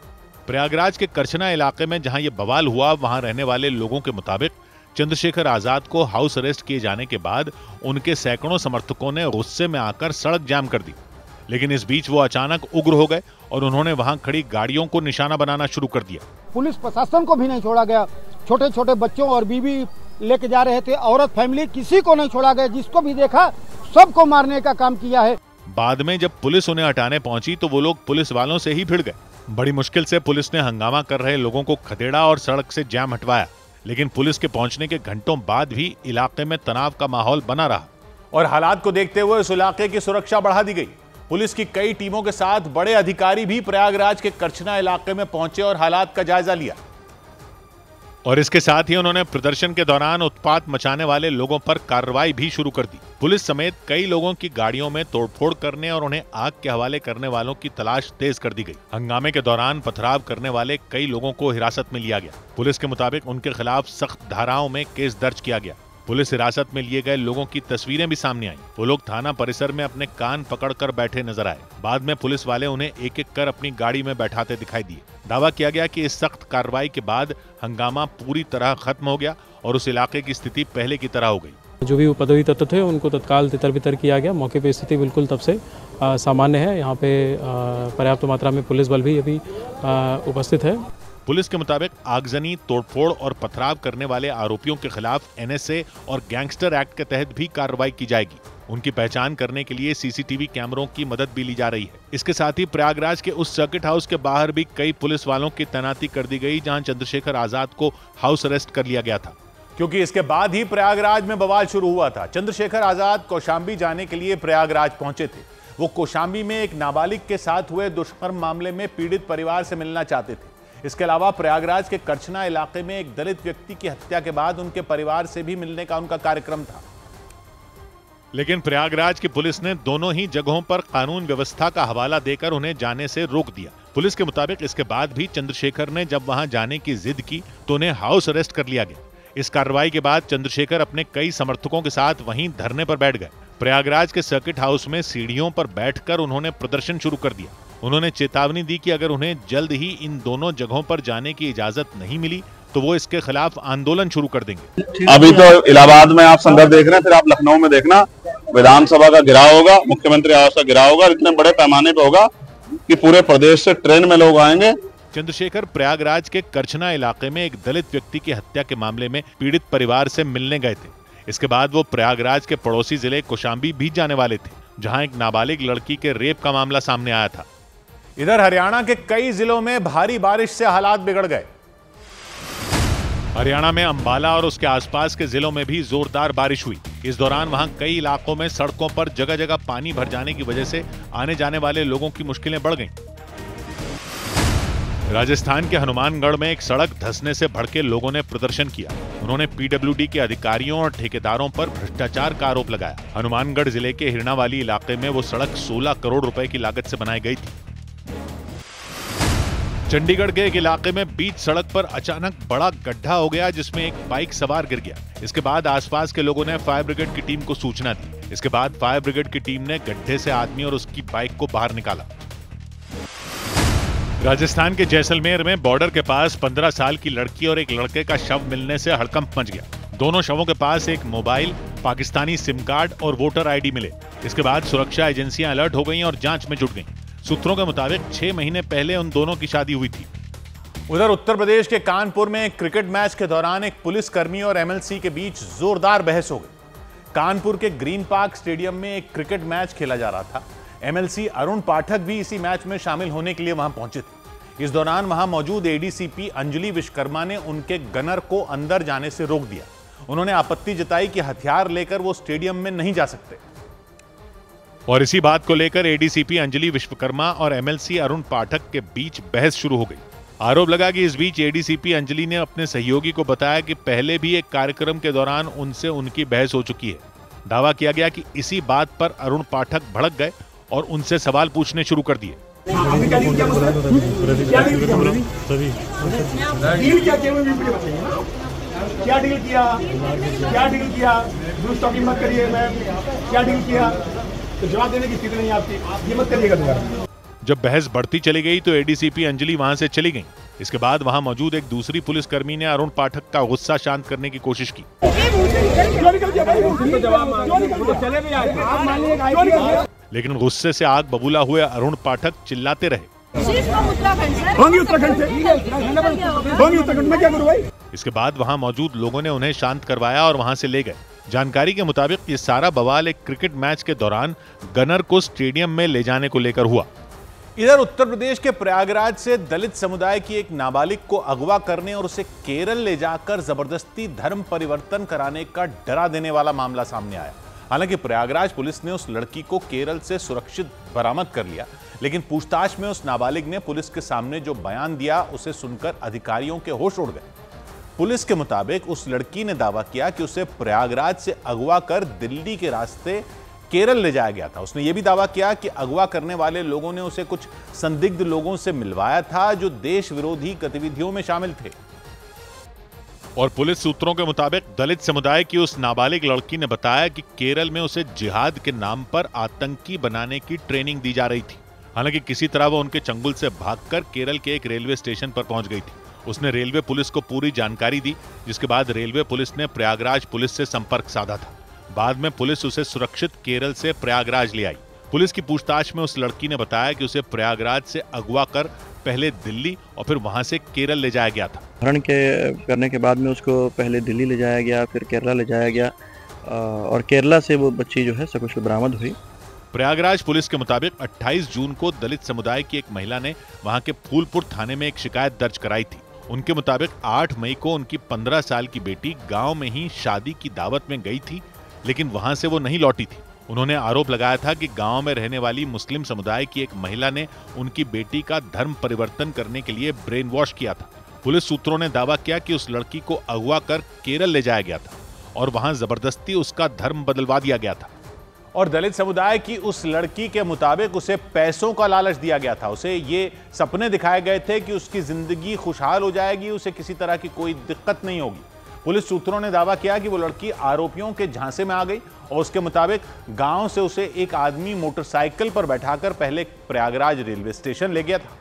प्रयागराज के करछना इलाके में जहां ये बवाल हुआ, वहां रहने वाले लोगों के मुताबिक चंद्रशेखर आजाद को हाउस अरेस्ट किए जाने के बाद उनके सैकड़ों समर्थकों ने गुस्से में आकर सड़क जाम कर दी। लेकिन इस बीच वो अचानक उग्र हो गए और उन्होंने वहां खड़ी गाड़ियों को निशाना बनाना शुरू कर दिया। पुलिस प्रशासन को भी नहीं छोड़ा गया। छोटे छोटे बच्चों और बीवी लेके जा रहे थे, औरत फैमिली किसी को नहीं छोड़ा गया। जिसको भी देखा सबको मारने का काम किया है। बाद में जब पुलिस उन्हें हटाने पहुंची तो वो लोग पुलिस वालों से ही भिड़ गए। बड़ी मुश्किल से पुलिस ने हंगामा कर रहे लोगों को खदेड़ा और सड़क से जाम हटवाया, लेकिन पुलिस के पहुंचने के घंटों बाद भी इलाके में तनाव का माहौल बना रहा और हालात को देखते हुए उस इलाके की सुरक्षा बढ़ा दी गई। पुलिस की कई टीमों के साथ बड़े अधिकारी भी प्रयागराज के करछना इलाके में पहुंचे और हालात का जायजा लिया और इसके साथ ही उन्होंने प्रदर्शन के दौरान उत्पात मचाने वाले लोगों पर कार्रवाई भी शुरू कर दी। पुलिस समेत कई लोगों की गाड़ियों में तोड़फोड़ करने और उन्हें आग के हवाले करने वालों की तलाश तेज कर दी गई। हंगामे के दौरान पथराव करने वाले कई लोगों को हिरासत में लिया गया। पुलिस के मुताबिक उनके खिलाफ सख्त धाराओं में केस दर्ज किया गया। पुलिस हिरासत में लिए गए लोगों की तस्वीरें भी सामने आईं। वो लोग थाना परिसर में अपने कान पकड़कर बैठे नजर आए। बाद में पुलिस वाले उन्हें एक एक कर अपनी गाड़ी में बैठाते दिखाई दिए। दावा किया गया कि इस सख्त कार्रवाई के बाद हंगामा पूरी तरह खत्म हो गया और उस इलाके की स्थिति पहले की तरह हो गई। जो भी उपद्रवी तत्व थे उनको तत्काल तितर-बितर किया गया। मौके पे स्थिति बिल्कुल तब से सामान्य है। यहाँ पे पर्याप्त मात्रा में पुलिस बल भी अभी उपस्थित है। पुलिस के मुताबिक आगजनी, तोड़फोड़ और पथराव करने वाले आरोपियों के खिलाफ एनएसए और गैंगस्टर एक्ट के तहत भी कार्रवाई की जाएगी। उनकी पहचान करने के लिए सीसीटीवी कैमरों की मदद भी ली जा रही है। इसके साथ ही प्रयागराज के उस सर्किट हाउस के बाहर भी कई पुलिस वालों की तैनाती कर दी गई, जहां चंद्रशेखर आजाद को हाउस अरेस्ट कर लिया गया था, क्योंकि इसके बाद ही प्रयागराज में बवाल शुरू हुआ था। चंद्रशेखर आजाद कौशाम्बी जाने के लिए प्रयागराज पहुंचे थे। वो कौशाम्बी में एक नाबालिग के साथ हुए दुष्कर्म मामले में पीड़ित परिवार से मिलना चाहते थे। इसके अलावा प्रयागराज के करछना इलाके में एक दलित व्यक्ति की हत्या के बाद उनके परिवार से भी मिलने का उनका कार्यक्रम था। लेकिन प्रयागराज की पुलिस ने दोनों ही जगहों पर कानून व्यवस्था का हवाला देकर उन्हें जाने से रोक दिया। पुलिस के मुताबिक इसके बाद भी चंद्रशेखर ने जब वहां जाने की जिद की तो उन्हें हाउस अरेस्ट कर लिया गया। इस कार्रवाई के बाद चंद्रशेखर अपने कई समर्थकों के साथ वहीं धरने पर बैठ गए। प्रयागराज के सर्किट हाउस में सीढ़ियों पर बैठकर उन्होंने प्रदर्शन शुरू कर दिया। उन्होंने चेतावनी दी कि अगर उन्हें जल्द ही इन दोनों जगहों पर जाने की इजाजत नहीं मिली तो वो इसके खिलाफ आंदोलन शुरू कर देंगे। अभी तो इलाहाबाद में आप संघर्ष देख रहे हैं, फिर आप लखनऊ में देखना विधानसभा का गिराव होगा, मुख्यमंत्री आवास का गिराव होगा। इतने बड़े पैमाने पे होगा कि पूरे प्रदेश से ट्रेन में लोग आएंगे। चंद्रशेखर प्रयागराज के करछना इलाके में एक दलित व्यक्ति की हत्या के मामले में पीड़ित परिवार से मिलने गए थे। इसके बाद वो प्रयागराज के पड़ोसी जिले कौशाम्बी भी जाने वाले थे, जहां एक नाबालिग लड़की के रेप का मामला सामने आया था। इधर हरियाणा के कई जिलों में भारी बारिश से हालात बिगड़ गए। हरियाणा में अंबाला और उसके आसपास के जिलों में भी जोरदार बारिश हुई। इस दौरान वहां कई इलाकों में सड़कों पर जगह जगह पानी भर जाने की वजह से आने जाने वाले लोगों की मुश्किलें बढ़ गईं। राजस्थान के हनुमानगढ़ में एक सड़क धंसने से भड़के लोगों ने प्रदर्शन किया। उन्होंने पीडब्ल्यूडी के अधिकारियों और ठेकेदारों पर भ्रष्टाचार का आरोप लगाया। हनुमानगढ़ जिले के हिरणावाली इलाके में वो सड़क 16 करोड़ रुपए की लागत से बनाई गई थी। चंडीगढ़ के एक इलाके में बीच सड़क पर अचानक बड़ा गड्ढा हो गया जिसमें एक बाइक सवार गिर गया। इसके बाद आसपास के लोगों ने फायर ब्रिगेड की टीम को सूचना दी। इसके बाद फायर ब्रिगेड की टीम ने गड्ढे से आदमी और उसकी बाइक को बाहर निकाला। राजस्थान के जैसलमेर में बॉर्डर के पास 15 साल की लड़की और एक लड़के का शव मिलने से हड़कंप मच गया। दोनों शवों के पास एक मोबाइल, पाकिस्तानी सिम कार्ड और वोटर आईडी मिले। इसके बाद सुरक्षा एजेंसियां अलर्ट हो गईं और जांच में जुट गईं। सूत्रों के मुताबिक 6 महीने पहले उन दोनों की शादी हुई थी। उधर उत्तर प्रदेश के कानपुर में एक क्रिकेट मैच के दौरान एक पुलिसकर्मी और एमएलसी के बीच जोरदार बहस हो गई। कानपुर के ग्रीन पार्क स्टेडियम में एक क्रिकेट मैच खेला जा रहा था। एमएलसी अरुण पाठक भी इसी मैच में शामिल होने के लिए वहां पहुंचे थे। इस दौरान वहां मौजूद एडीसीपी अंजलि विश्वकर्मा ने उनके गनर को अंदर जाने से रोक दिया। उन्होंने आपत्ति जताई कि हथियार लेकर वो स्टेडियम में नहीं जा सकते। और इसी बात को लेकर एडीसीपी अंजलि विश्वकर्मा और एमएलसी अरुण पाठक के बीच बहस शुरू हो गई। आरोप लगा कि इस बीच एडीसीपी अंजलि ने अपने सहयोगी को बताया कि पहले भी एक कार्यक्रम के दौरान उनसे उनकी बहस हो चुकी है। दावा किया गया कि इसी बात पर अरुण पाठक भड़क गए और उनसे सवाल पूछने शुरू कर दिए। क्या डील किया मत करिए मैम, क्या डील किया तो जवाब देने की स्थिति नहीं आपकी, ये मत करिएगा दोबारा। जब बहस बढ़ती चली गई तो एडीसीपी अंजलि वहां से चली गई। इसके बाद वहां मौजूद एक दूसरी पुलिसकर्मी ने अरुण पाठक का गुस्सा शांत करने की कोशिश की। लेकिन गुस्से से आग बबूला हुए अरुण पाठक चिल्लाते रहे। इसके बाद वहां मौजूद लोगों ने उन्हें शांत करवाया और वहां से ले गए। जानकारी के मुताबिक ये सारा बवाल एक क्रिकेट मैच के दौरान गनर को स्टेडियम में ले जाने को लेकर हुआ। इधर उत्तर प्रदेश के प्रयागराज से दलित समुदाय की एक नाबालिग को अगवा करने और उसे केरल ले जाकर जबरदस्ती धर्म परिवर्तन कराने का डरा देने वाला मामला सामने आया। हालांकि प्रयागराज पुलिस ने उस लड़की को केरल से सुरक्षित बरामद कर लिया, लेकिन पूछताछ में उस नाबालिग ने पुलिस के सामने जो बयान दिया उसे सुनकर अधिकारियों के होश उड़ गए। पुलिस के मुताबिक उस लड़की ने दावा किया कि उसे प्रयागराज से अगवा कर दिल्ली के रास्ते केरल ले जाया गया था। उसने यह भी दावा किया कि अगवा करने वाले लोगों ने उसे कुछ संदिग्ध लोगों से मिलवाया था जो देश विरोधी गतिविधियों में शामिल थे। और पुलिस सूत्रों के मुताबिक दलित समुदाय की उस नाबालिग लड़की ने बताया कि केरल में उसे जिहाद के नाम पर आतंकी बनाने की ट्रेनिंग दी जा रही थी। हालांकि किसी तरह वो उनके चंगुल से भागकर केरल के एक रेलवे स्टेशन पर पहुंच गई थी। उसने रेलवे पुलिस को पूरी जानकारी दी, जिसके बाद रेलवे पुलिस ने प्रयागराज पुलिस से संपर्क साधा था। बाद में पुलिस उसे सुरक्षित केरल से प्रयागराज ले आई। पुलिस की पूछताछ में उस लड़की ने बताया कि उसे प्रयागराज से अगवा कर पहले दिल्ली और फिर वहां से केरल ले जाया गया था। अपहरण करने के बाद में उसको पहले दिल्ली ले जाया गया, फिर केरला ले जाया गया और केरला से वो बच्ची जो है सकुशल बरामद हुई। प्रयागराज पुलिस के मुताबिक 28 जून को दलित समुदाय की एक महिला ने वहां के फूलपुर थाने में एक शिकायत दर्ज कराई थी। उनके मुताबिक 8 मई को उनकी 15 साल की बेटी गांव में ही शादी की दावत में गई थी, लेकिन वहां से वो नहीं लौटी थी। उन्होंने आरोप लगाया था कि गांव में रहने वाली मुस्लिम समुदाय की एक महिला ने उनकी बेटी का धर्म परिवर्तन करने के लिए ब्रेन वॉश किया था। पुलिस सूत्रों ने दावा किया कि उस लड़की को अगवा कर केरल ले जाया गया था और वहां जबरदस्ती उसका धर्म बदलवा दिया गया था। और दलित समुदाय की उस लड़की के मुताबिक उसे पैसों का लालच दिया गया था। उसे ये सपने दिखाए गए थे कि उसकी जिंदगी खुशहाल हो जाएगी, उसे किसी तरह की कोई दिक्कत नहीं होगी। पुलिस सूत्रों ने दावा किया कि वो लड़की आरोपियों के झांसे में आ गई और उसके मुताबिक गांव से उसे एक आदमी मोटरसाइकिल पर बैठाकर पहले प्रयागराज रेलवे स्टेशन ले गया था।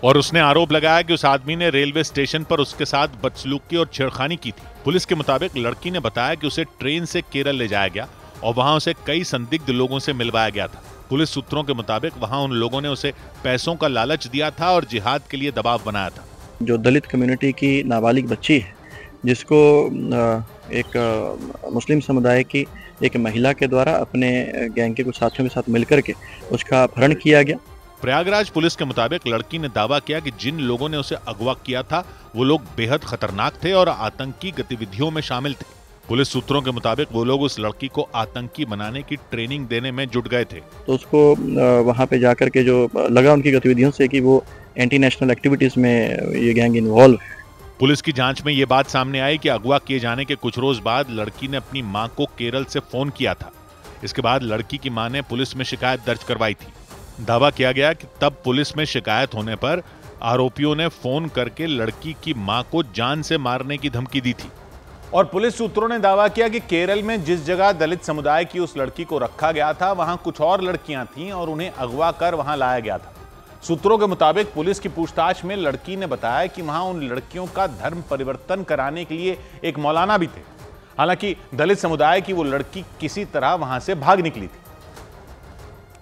और उसने आरोप लगाया कि उस आदमी ने रेलवे स्टेशन पर उसके साथ बदसलूकी और छेड़खानी की थी। पुलिस के मुताबिक लड़की ने बताया कि उसे ट्रेन से केरल ले जाया गया और वहां उसे कई संदिग्ध लोगों से मिलवाया गया था। पुलिस सूत्रों के मुताबिक वहां उन लोगों ने उसे पैसों का लालच दिया था और जिहाद के लिए दबाव बनाया था। जो दलित कम्युनिटी की नाबालिग बच्ची है, जिसको एक मुस्लिम समुदाय की एक महिला के द्वारा अपने गैंग के कुछ साथियों के साथ मिलकर के उसका अपहरण किया गया। प्रयागराज पुलिस के मुताबिक लड़की ने दावा किया कि जिन लोगों ने उसे अगवा किया था वो लोग बेहद खतरनाक थे और आतंकी गतिविधियों में शामिल थे। पुलिस सूत्रों के मुताबिक वो लोग उस लड़की को आतंकी बनाने की ट्रेनिंग देने में जुट गए थे। तो उसको वहां पे जाकर के जो लगा उनकी गतिविधियों से कि वो एंटी नेशनल एक्टिविटीज में ये गैंग इन्वॉल्व है। पुलिस की जांच में ये बात सामने आई कि अगवा किए जाने के कुछ रोज बाद लड़की ने अपनी मां को केरल से फोन किया था। इसके बाद लड़की की मां ने पुलिस में शिकायत दर्ज करवाई थी। दावा किया गया कि तब पुलिस में शिकायत होने पर आरोपियों ने फोन करके लड़की की मां को जान से मारने की धमकी दी थी। और पुलिस सूत्रों ने दावा किया कि केरल में जिस जगह दलित समुदाय की उस लड़की को रखा गया था वहां कुछ और लड़कियां थीं और उन्हें अगवा कर वहां लाया गया था। सूत्रों के मुताबिक पुलिस की पूछताछ में लड़की ने बताया कि वहां उन लड़कियों का धर्म परिवर्तन कराने के लिए एक मौलाना भी थे। हालांकि दलित समुदाय की वो लड़की किसी तरह वहां से भाग निकली थी।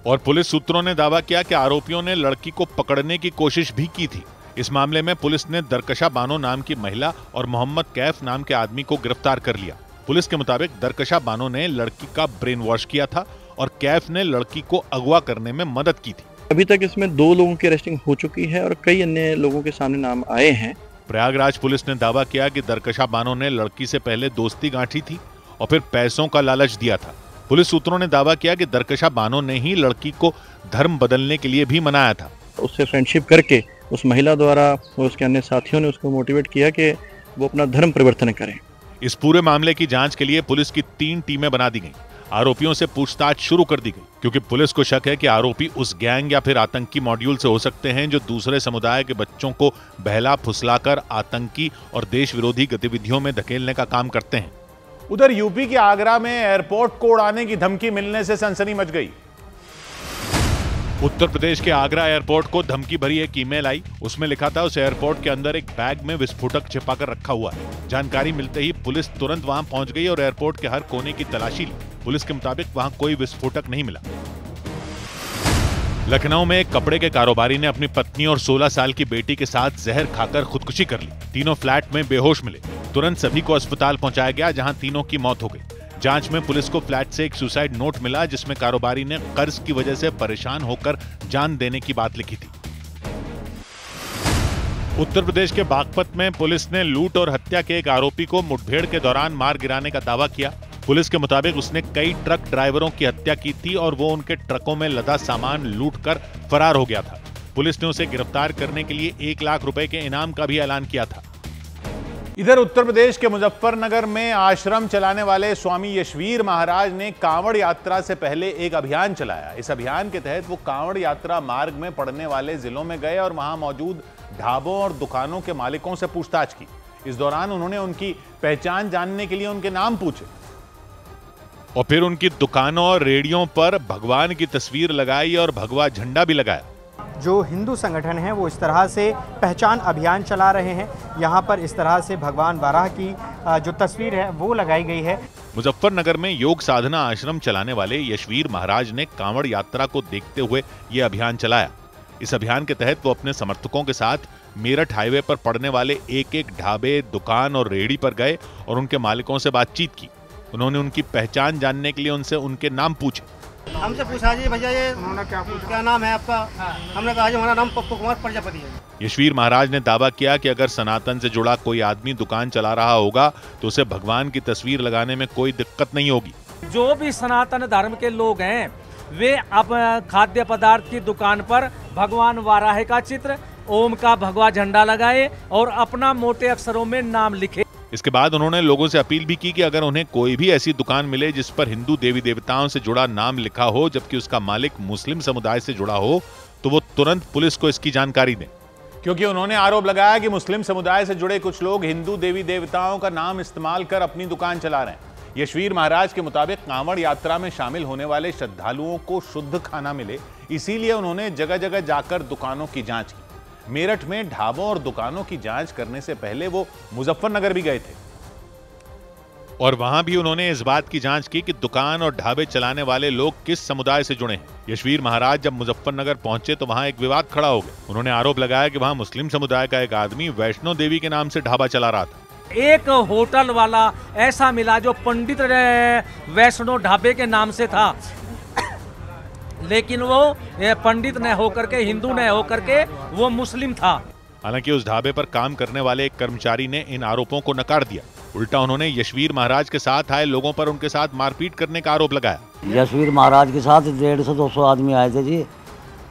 और पुलिस सूत्रों ने दावा किया कि आरोपियों ने लड़की को पकड़ने की कोशिश भी की थी। इस मामले में पुलिस ने दरकशा बानो नाम की महिला और मोहम्मद कैफ नाम के आदमी को गिरफ्तार कर लिया। पुलिस के मुताबिक दरकशा बानो ने लड़की का ब्रेन वॉश किया था और कैफ ने लड़की को अगवा करने में मदद की थी। अभी तक इसमें 2 लोगों की अरेस्टिंग हो चुकी है और कई अन्य लोगों के सामने नाम आए हैं। प्रयागराज पुलिस ने दावा किया कि दरकशा बानो ने लड़की से पहले दोस्ती गांठी थी और फिर पैसों का लालच दिया था। पुलिस सूत्रों ने दावा किया कि दरकशा बानो ने ही लड़की को धर्म बदलने के लिए भी मनाया था। उससे फ्रेंडशिप करके उस महिला द्वारा और उसके अन्य साथियों ने उसको मोटिवेट किया कि वो अपना धर्म परिवर्तन करें। इस पूरे मामले की जांच के लिए पुलिस की 3 टीमें बना दी गईं। आरोपियों से पूछताछ शुरू कर दी गई क्योंकि पुलिस को शक है कि आरोपी उस गैंग या फिर आतंकी मॉड्यूल से हो सकते हैं जो दूसरे समुदाय के बच्चों को बहला फुसलाकर आतंकी और देश विरोधी गतिविधियों में धकेलने का काम करते हैं। उधर यूपी के आगरा में एयरपोर्ट को उड़ाने की धमकी मिलने से सनसनी मच गई। उत्तर प्रदेश के आगरा एयरपोर्ट को धमकी भरी एक ईमेल आई। उसमें लिखा था उस एयरपोर्ट के अंदर एक बैग में विस्फोटक छिपाकर रखा हुआ है। जानकारी मिलते ही पुलिस तुरंत वहां पहुंच गई और एयरपोर्ट के हर कोने की तलाशी ली। पुलिस के मुताबिक वहां कोई विस्फोटक नहीं मिला। लखनऊ में एक कपड़े के कारोबारी ने अपनी पत्नी और 16 साल की बेटी के साथ जहर खाकर खुदकुशी कर ली। तीनों फ्लैट में बेहोश मिले। तुरंत सभी को अस्पताल पहुंचाया गया जहां तीनों की मौत हो गई। जांच में पुलिस को फ्लैट से एक सुसाइड नोट मिला जिसमें कारोबारी ने कर्ज की वजह से परेशान होकर जान देने की बात लिखी थी। उत्तर प्रदेश के बागपत में पुलिस ने लूट और हत्या के एक आरोपी को मुठभेड़ के दौरान मार गिराने का दावा किया। पुलिस के मुताबिक उसने कई ट्रक ड्राइवरों की हत्या की थी और वो उनके ट्रकों में लदा सामान लूटकर फरार हो गया था। पुलिस ने उसे गिरफ्तार करने के लिए 1 लाख रुपए के इनाम का भी ऐलान किया था। इधर उत्तर प्रदेश के मुजफ्फरनगर में आश्रम चलाने वाले स्वामी यशवीर महाराज ने कांवड़ यात्रा से पहले एक अभियान चलाया। इस अभियान के तहत वो कांवड़ यात्रा मार्ग में पड़ने वाले जिलों में गए और वहां मौजूद ढाबों और दुकानों के मालिकों से पूछताछ की। इस दौरान उन्होंने उनकी पहचान जानने के लिए उनके नाम पूछे और फिर उनकी दुकानों और रेडियों पर भगवान की तस्वीर लगाई और भगवा झंडा भी लगाया। जो हिंदू संगठन हैं वो इस तरह से पहचान अभियान चला रहे हैं। यहाँ पर इस तरह से भगवान वाराह की जो तस्वीर है वो लगाई गई है। मुजफ्फरनगर में योग साधना आश्रम चलाने वाले यशवीर महाराज ने कांवड़ यात्रा को देखते हुए ये अभियान चलाया। इस अभियान के तहत वो अपने समर्थकों के साथ मेरठ हाईवे पर पड़ने वाले एक ढाबे, दुकान और रेहड़ी पर गए और उनके मालिकों से बातचीत की। उन्होंने उनकी पहचान जानने के लिए उनसे उनके नाम पूछे। हमसे पूछा जी भैया ये क्या नाम है आपका? हमने कहा जी हमारा नाम पप्पू कुमार प्रजापति है। यशवीर महाराज ने दावा किया कि अगर सनातन से जुड़ा कोई आदमी दुकान चला रहा होगा तो उसे भगवान की तस्वीर लगाने में कोई दिक्कत नहीं होगी। जो भी सनातन धर्म के लोग हैं वे अब खाद्य पदार्थ की दुकान पर भगवान वाराह का चित्र, ओम का भगवा झंडा लगाए और अपना मोटे अक्षरों में नाम लिखे। इसके बाद उन्होंने लोगों से अपील भी की कि अगर उन्हें कोई भी ऐसी दुकान मिले जिस पर हिंदू देवी देवताओं से जुड़ा नाम लिखा हो जबकि उसका मालिक मुस्लिम समुदाय से जुड़ा हो तो वो तुरंत पुलिस को इसकी जानकारी दें, क्योंकि उन्होंने आरोप लगाया कि मुस्लिम समुदाय से जुड़े कुछ लोग हिंदू देवी देवताओं का नाम इस्तेमाल कर अपनी दुकान चला रहे हैं। यशवीर महाराज के मुताबिक कांवड़ यात्रा में शामिल होने वाले श्रद्धालुओं को शुद्ध खाना मिले, इसीलिए उन्होंने जगह जगह जाकर दुकानों की जांच की। मेरठ में ढाबों और दुकानों की जांच करने से पहले वो मुजफ्फरनगर भी गए थे और वहां भी उन्होंने इस बात की जांच की कि दुकान और ढाबे चलाने वाले लोग किस समुदाय से जुड़े हैं। यशवीर महाराज जब मुजफ्फरनगर पहुंचे तो वहां एक विवाद खड़ा हो गया। उन्होंने आरोप लगाया कि वहां मुस्लिम समुदाय का एक आदमी वैष्णो देवी के नाम से ढाबा चला रहा था। एक होटल वाला ऐसा मिला जो पंडित वैष्णो ढाबे के नाम से था, लेकिन वो पंडित न होकर के, हिंदू न होकर के वो मुस्लिम था। हालांकि उस ढाबे पर काम करने वाले एक कर्मचारी ने इन आरोपों को नकार दिया। उल्टा उन्होंने यशवीर महाराज के साथ आए लोगों पर उनके साथ मारपीट करने का आरोप लगाया। यशवीर महाराज के साथ 150-200 आदमी आए थे जी।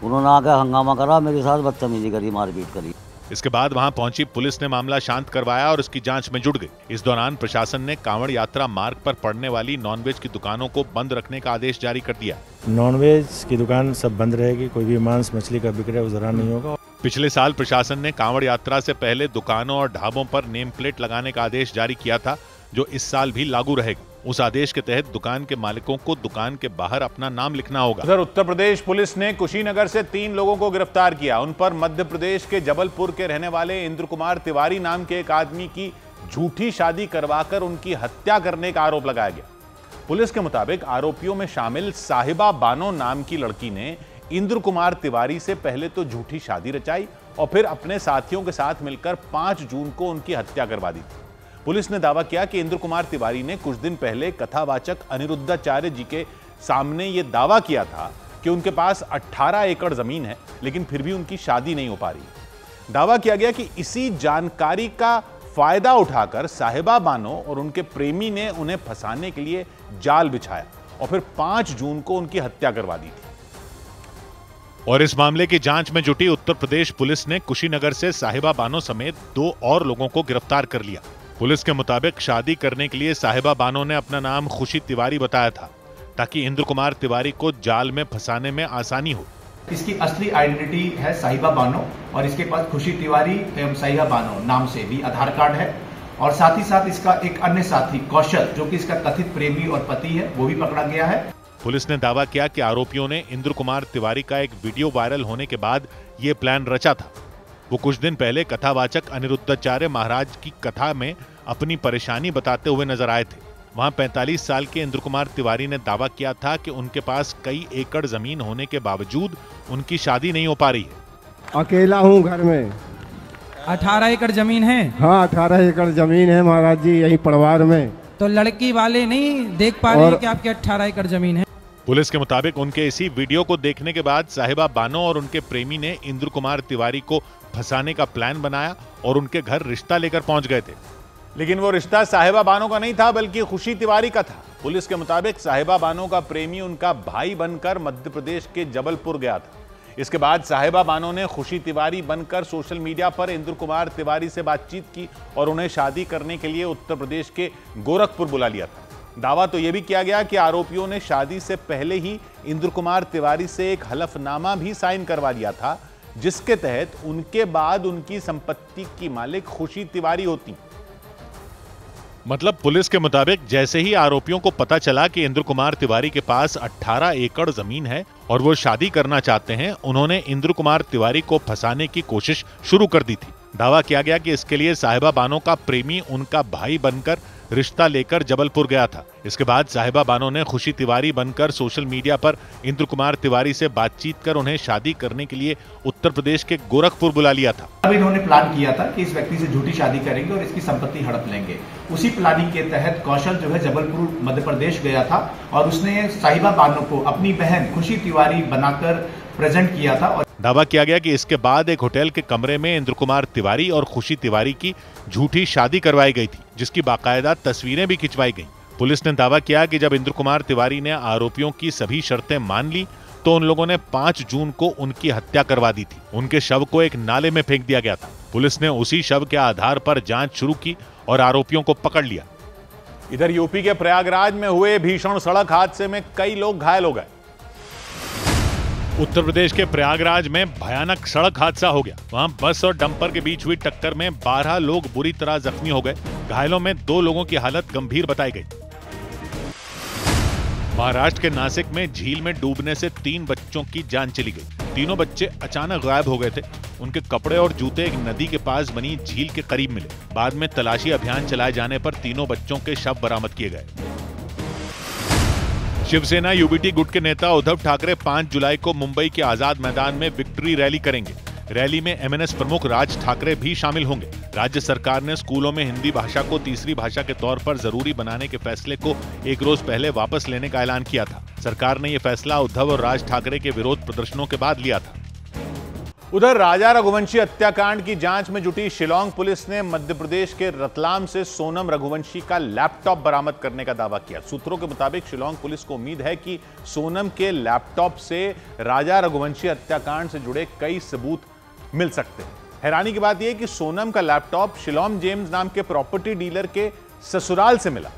उन्होंने आकर हंगामा करा, मेरे साथ बदतमीजी करी, मारपीट करी। इसके बाद वहां पहुंची पुलिस ने मामला शांत करवाया और इसकी जांच में जुट गई। इस दौरान प्रशासन ने कांवड़ यात्रा मार्ग पर पड़ने वाली नॉनवेज की दुकानों को बंद रखने का आदेश जारी कर दिया। नॉनवेज की दुकान सब बंद रहेगी, कोई भी मांस मछली का विक्रय उस दौरान नहीं होगा। पिछले साल प्रशासन ने कांवड़ यात्रा से पहले दुकानों और ढाबों पर नेम प्लेट लगाने का आदेश जारी किया था, जो इस साल भी लागू रहेगा। उस आदेश के तहत दुकान के मालिकों को दुकान के बाहर अपना नाम लिखना होगा। उधर उत्तर प्रदेश पुलिस ने कुशीनगर से 3 लोगों को गिरफ्तार किया। उन पर मध्य प्रदेश के जबलपुर के रहने वाले इंद्र कुमार तिवारी नाम के एक आदमी की झूठी शादी करवाकर उनकी हत्या करने का आरोप लगाया गया। पुलिस के मुताबिक आरोपियों में शामिल साहिबा बानो नाम की लड़की ने इंद्र कुमार तिवारी से पहले तो झूठी शादी रचाई और फिर अपने साथियों के साथ मिलकर 5 जून को उनकी हत्या करवा दी थी। पुलिस ने दावा किया कि इंद्र कुमार तिवारी ने कुछ दिन पहले कथावाचक अनिरुद्धाचार्य जी के सामने यह दावा किया था कि उनके पास 18 एकड़ जमीन है, लेकिन फिर भी उनकी शादी नहीं हो पा रही। दावा किया गया कि इसी जानकारी का फायदा उठाकर साहिबा बानो और उनके प्रेमी ने उन्हें फंसाने के लिए जाल बिछाया और फिर 5 जून को उनकी हत्या करवा दी थी। और इस मामले की जांच में जुटी उत्तर प्रदेश पुलिस ने कुशीनगर से साहिबा बानो समेत 2 और लोगों को गिरफ्तार कर लिया। पुलिस के मुताबिक शादी करने के लिए साहिबा बानो ने अपना नाम खुशी तिवारी बताया था, ताकि इंद्र कुमार तिवारी को जाल में फंसाने में आसानी हो। इसकी असली आइडेंटिटी है साहिबा बानो और इसके पास खुशी तिवारी एवं साहिबा बानो नाम से भी आधार कार्ड है और साथ ही साथ इसका एक अन्य साथी कौशल, जो कि इसका कथित प्रेमी और पति है, वो भी पकड़ा गया है। पुलिस ने दावा किया कि आरोपियों ने इंद्र कुमार तिवारी का एक वीडियो वायरल होने के बाद ये प्लान रचा था। वो कुछ दिन पहले कथावाचक अनिरुद्धाचार्य महाराज की कथा में अपनी परेशानी बताते हुए नजर आए थे। वहां 45 साल के इंद्र कुमार तिवारी ने दावा किया था कि उनके पास कई एकड़ जमीन होने के बावजूद उनकी शादी नहीं हो पा रही है। अकेला हूँ घर में। 18 एकड़ जमीन है? हाँ, 18 एकड़ जमीन है महाराज जी, यही परिवार में। तो लड़की वाले नहीं देख पा रहे कि आपके 18 एकड़ जमीन है? पुलिस के मुताबिक उनके इसी वीडियो को देखने के बाद साहिबा बानो और उनके प्रेमी ने इंद्र कुमार तिवारी को फंसाने का प्लान बनाया और उनके घर रिश्ता लेकर पहुंच गए थे। लेकिन वो रिश्ता साहिबा बानो का नहीं था, बल्कि खुशी तिवारी का था। पुलिस के मुताबिक साहिबा बानो का प्रेमी उनका भाई बनकर मध्य प्रदेश के जबलपुर गया था। इसके बाद साहिबा बानो ने खुशी तिवारी बनकर सोशल मीडिया पर इंद्र कुमार तिवारी से बातचीत की और उन्हें शादी करने के लिए उत्तर प्रदेश के गोरखपुर बुला लिया था। दावा तो यह भी किया गया कि आरोपियों ने शादी से पहले ही इंद्र कुमार तिवारी से एक हलफनामा भी साइन करवा लिया था, जिसके तहत उनके बाद उनकी संपत्ति की मालिक खुशी तिवारी होती। मतलब पुलिस के मुताबिक जैसे ही आरोपियों को पता चला कि इंद्र कुमार तिवारी के पास 18 एकड़ जमीन है और वो शादी करना चाहते हैं, उन्होंने इंद्र कुमार तिवारी को फंसाने की कोशिश शुरू कर दी थी। दावा किया गया कि इसके लिए साहिबा बानो का प्रेमी उनका भाई बनकर रिश्ता लेकर जबलपुर गया था। इसके बाद साहिबा बानो ने खुशी तिवारी बनकर सोशल मीडिया पर इंद्र कुमार तिवारी से बातचीत कर उन्हें शादी करने के लिए उत्तर प्रदेश के गोरखपुर बुला लिया था। अब इन्होंने प्लान किया था कि इस व्यक्ति से झूठी शादी करेंगे और इसकी संपत्ति हड़प लेंगे। उसी प्लानिंग के तहत कौशल जो है जबलपुर मध्य प्रदेश गया था और उसने साहिबा बानो को अपनी बहन खुशी तिवारी बनाकर प्रेजेंट किया था। और दावा किया गया कि इसके बाद एक होटल के कमरे में इंद्र कुमार तिवारी और खुशी तिवारी की झूठी शादी करवाई गई थी, जिसकी बाकायदा तस्वीरें भी खिंचवाई गईं। पुलिस ने दावा किया कि जब इंद्र कुमार तिवारी ने आरोपियों की सभी शर्तें मान ली तो उन लोगों ने 5 जून को उनकी हत्या करवा दी थी। उनके शव को एक नाले में फेंक दिया गया था। पुलिस ने उसी शव के आधार पर जांच शुरू की और आरोपियों को पकड़ लिया। इधर यूपी के प्रयागराज में हुए भीषण सड़क हादसे में कई लोग घायल हो गए। उत्तर प्रदेश के प्रयागराज में भयानक सड़क हादसा हो गया। वहां बस और डंपर के बीच हुई टक्कर में 12 लोग बुरी तरह जख्मी हो गए। घायलों में 2 लोगों की हालत गंभीर बताई गई। महाराष्ट्र के नासिक में झील में डूबने से 3 बच्चों की जान चली गई। तीनों बच्चे अचानक गायब हो गए थे। उनके कपड़े और जूते एक नदी के पास बनी झील के करीब मिले। बाद में तलाशी अभियान चलाए जाने पर तीनों बच्चों के शव बरामद किए गए। शिवसेना यूबीटी गुट के नेता उद्धव ठाकरे 5 जुलाई को मुंबई के आजाद मैदान में विक्ट्री रैली करेंगे। रैली में एमएनएस प्रमुख राज ठाकरे भी शामिल होंगे। राज्य सरकार ने स्कूलों में हिंदी भाषा को तीसरी भाषा के तौर पर जरूरी बनाने के फैसले को एक रोज पहले वापस लेने का ऐलान किया था। सरकार ने यह फैसला उद्धव और राज ठाकरे के विरोध प्रदर्शनों के बाद लिया था। उधर राजा रघुवंशी हत्याकांड की जांच में जुटी शिलांग पुलिस ने मध्य प्रदेश के रतलाम से सोनम रघुवंशी का लैपटॉप बरामद करने का दावा किया। सूत्रों के मुताबिक शिलांग पुलिस को उम्मीद है कि सोनम के लैपटॉप से राजा रघुवंशी हत्याकांड से जुड़े कई सबूत मिल सकते हैं। हैरानी की बात यह कि सोनम का लैपटॉप शिलोम जेम्स नाम के प्रॉपर्टी डीलर के ससुराल से मिला।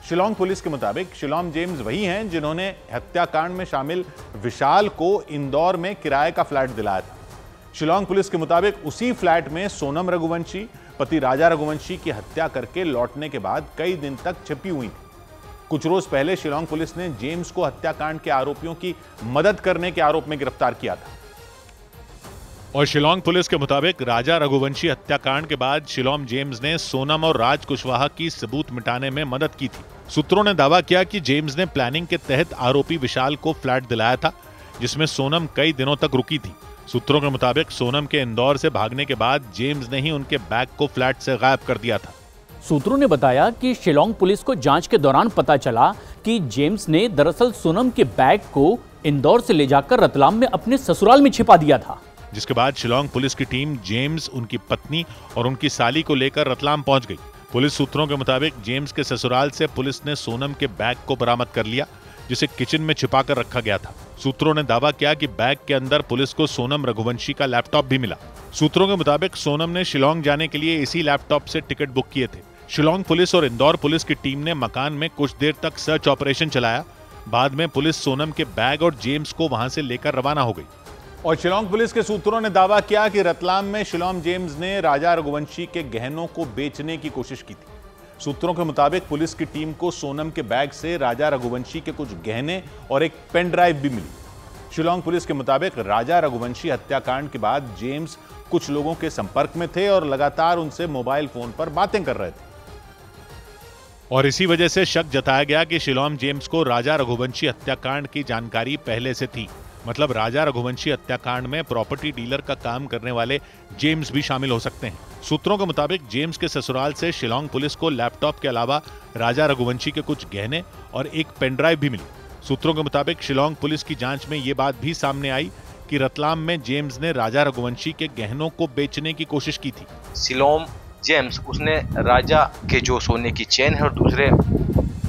शिलोंग पुलिस के मुताबिक शिलोम जेम्स वही हैं जिन्होंने हत्याकांड में शामिल विशाल को इंदौर में किराए का फ्लैट दिलाया था। शिलोंग पुलिस के मुताबिक उसी फ्लैट में सोनम रघुवंशी पति राजा रघुवंशी की हत्या करके लौटने के बाद कई दिन तक छिपी हुई थी। कुछ रोज पहले शिलोंग पुलिस ने जेम्स को हत्याकांड के आरोपियों की मदद करने के आरोप में गिरफ्तार किया था। और शिलोंग पुलिस के मुताबिक राजा रघुवंशी हत्याकांड के बाद शिलोम जेम्स ने सोनम और राज कुशवाहा की सबूत मिटाने में मदद की थी। सूत्रों ने दावा किया कि जेम्स ने प्लानिंग के तहत आरोपी विशाल को फ्लैट दिलाया था, जिसमें सोनम कई दिनों तक रुकी थी। सूत्रों के मुताबिक सोनम के इंदौर से भागने के बाद जेम्स ने ही उनके बैग को फ्लैट से गायब कर दिया था। सूत्रों ने बताया कि शिलोंग पुलिस को जांच के दौरान पता चला कि जेम्स ने दरअसल सोनम के बैग को इंदौर से ले जाकर रतलाम में अपने ससुराल में छिपा दिया था, जिसके बाद शिलोंग पुलिस की टीम जेम्स, उनकी पत्नी और उनकी साली को लेकर रतलाम पहुंच गई। पुलिस सूत्रों के मुताबिक जेम्स के ससुराल से पुलिस ने सोनम के बैग को बरामद कर लिया, जिसे किचन में छिपा कर रखा गया था। सूत्रों ने दावा किया कि बैग के अंदर पुलिस को सोनम रघुवंशी का लैपटॉप भी मिला। सूत्रों के मुताबिक सोनम ने शिलोंग जाने के लिए इसी लैपटॉप से टिकट बुक किए थे। शिलोंग पुलिस और इंदौर पुलिस की टीम ने मकान में कुछ देर तक सर्च ऑपरेशन चलाया। बाद में पुलिस सोनम के बैग और जेम्स को वहां से लेकर रवाना हो गई। और शिलोंग पुलिस के सूत्रों ने दावा किया कि रतलाम में शिलोम जेम्स ने राजा रघुवंशी के गहनों को बेचने की कोशिश की थी। सूत्रों के मुताबिक पुलिस की टीम को सोनम के बैग से राजा रघुवंशी के कुछ गहने और एक पेन ड्राइव भी मिली। शिलोंग पुलिस के मुताबिक राजा रघुवंशी हत्याकांड के बाद जेम्स कुछ लोगों के संपर्क में थे और लगातार उनसे मोबाइल फोन पर बातें कर रहे थे। और इसी वजह से शक जताया गया कि शिलोम जेम्स को राजा रघुवंशी हत्याकांड की जानकारी पहले से थी। मतलब राजा रघुवंशी हत्याकांड में प्रॉपर्टी डीलर का काम करने वाले जेम्स भी शामिल हो सकते हैं। सूत्रों के मुताबिक जेम्स के ससुराल से शिलोंग पुलिस को लैपटॉप के अलावा राजा रघुवंशी के कुछ गहने और एक पेनड्राइव भी मिली। सूत्रों के मुताबिक शिलोंग पुलिस की जांच में ये बात भी सामने आई कि रतलाम में जेम्स ने राजा रघुवंशी के गहनों को बेचने की कोशिश की थी। शिलोम जेम्स उसने राजा के जो सोने की चेन है और दूसरे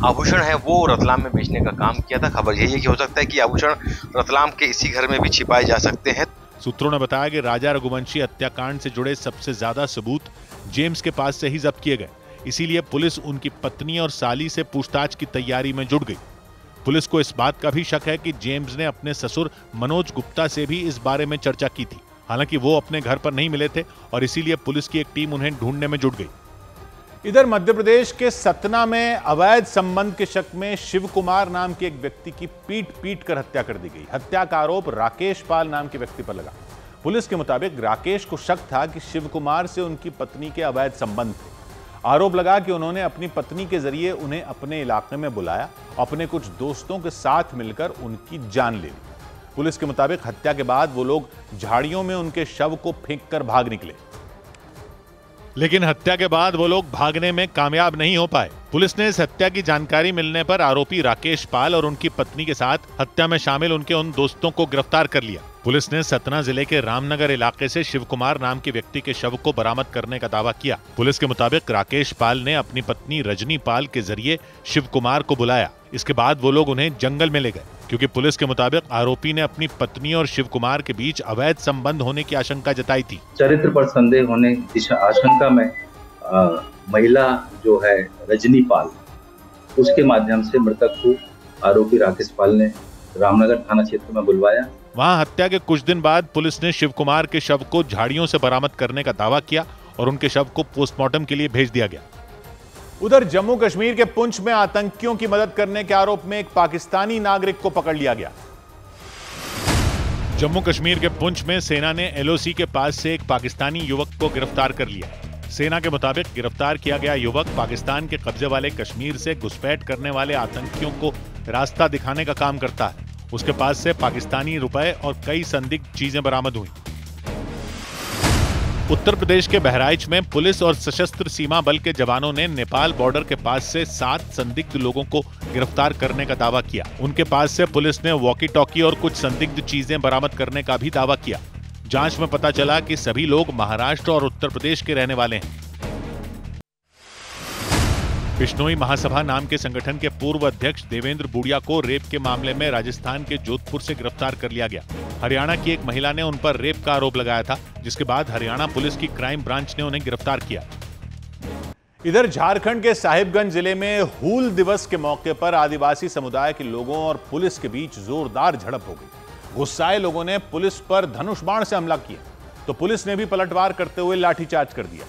आभूषण है वो रतलाम में बेचने का काम किया था। खबर यही है कि हो सकता है कि आभूषण रतलाम के इसी घर में भी छिपाए जा सकते हैं। सूत्रों ने बताया कि राजा रघुवंशी हत्याकांड से जुड़े सबसे ज्यादा सबूत जेम्स के पास से ही जब्त किए गए। इसीलिए पुलिस उनकी पत्नी और साली से पूछताछ की तैयारी में जुट गई। पुलिस को इस बात का भी शक है कि जेम्स ने अपने ससुर मनोज गुप्ता से भी इस बारे में चर्चा की थी। हालांकि वो अपने घर पर नहीं मिले थे और इसीलिए पुलिस की एक टीम उन्हें ढूंढने में जुट गई। इधर मध्य प्रदेश के सतना में अवैध संबंध के शक में शिव कुमार नाम के एक व्यक्ति की पीट कर हत्या कर दी गई। हत्या का आरोप राकेश पाल नाम के व्यक्ति पर लगा। पुलिस के मुताबिक राकेश को शक था कि शिव कुमार से उनकी पत्नी के अवैध संबंध थे। आरोप लगा कि उन्होंने अपनी पत्नी के जरिए उन्हें अपने इलाके में बुलाया, अपने कुछ दोस्तों के साथ मिलकर उनकी जान ले ली। पुलिस के मुताबिक हत्या के बाद वो लोग झाड़ियों में उनके शव को फेंककर भाग निकले, लेकिन हत्या के बाद वो लोग भागने में कामयाब नहीं हो पाए। पुलिस ने इस हत्या की जानकारी मिलने पर आरोपी राकेश पाल और उनकी पत्नी के साथ हत्या में शामिल उनके उन दोस्तों को गिरफ्तार कर लिया। पुलिस ने सतना जिले के रामनगर इलाके से शिव कुमार नाम के व्यक्ति के शव को बरामद करने का दावा किया। पुलिस के मुताबिक राकेश पाल ने अपनी पत्नी रजनी पाल के जरिए शिव कुमार को बुलाया। इसके बाद वो लोग उन्हें जंगल में ले गए, क्योंकि पुलिस के मुताबिक आरोपी ने अपनी पत्नी और शिव कुमार के बीच अवैध संबंध होने की आशंका जताई थी। चरित्र पर संदेह होने की आशंका में महिला जो है रजनी पाल, उसके माध्यम से मृतक को आरोपी राकेश पाल ने रामनगर थाना क्षेत्र में बुलवाया। वहां हत्या के कुछ दिन बाद पुलिस ने शिव कुमार के शव को झाड़ियों से बरामद करने का दावा किया और उनके शव को पोस्टमार्टम के लिए भेज दिया गया। उधर जम्मू कश्मीर के पुंछ में आतंकियों की मदद करने के आरोप में एक पाकिस्तानी नागरिक को पकड़ लिया गया। जम्मू कश्मीर के पुंछ में सेना ने एलओसी के पास से एक पाकिस्तानी युवक को गिरफ्तार कर लिया। सेना के मुताबिक गिरफ्तार किया गया युवक पाकिस्तान के कब्जे वाले कश्मीर से घुसपैठ करने वाले आतंकियों को रास्ता दिखाने का काम करता है। उसके पास से पाकिस्तानी रुपए और कई संदिग्ध चीजें बरामद हुई। उत्तर प्रदेश के बहराइच में पुलिस और सशस्त्र सीमा बल के जवानों ने नेपाल बॉर्डर के पास से 7 संदिग्ध लोगों को गिरफ्तार करने का दावा किया। उनके पास से पुलिस ने वॉकी टॉकी और कुछ संदिग्ध चीजें बरामद करने का भी दावा किया। जांच में पता चला कि सभी लोग महाराष्ट्र और उत्तर प्रदेश के रहने वाले हैं। बिश्नोई महासभा नाम के संगठन के पूर्व अध्यक्ष देवेंद्र बुढ़िया को रेप के मामले में राजस्थान के जोधपुर से गिरफ्तार कर लिया गया। हरियाणा की एक महिला ने उन पर रेप का आरोप लगाया था, जिसके बाद हरियाणा पुलिस की क्राइम ब्रांच ने उन्हें गिरफ्तार किया। इधर झारखंड के साहिबगंज जिले में हूल दिवस के मौके पर आदिवासी समुदाय के लोगों और पुलिस के बीच जोरदार झड़प हो गई। गुस्साए लोगों ने पुलिस पर धनुष बाण से हमला किया, तो पुलिस ने भी पलटवार करते हुए लाठीचार्ज कर दिया।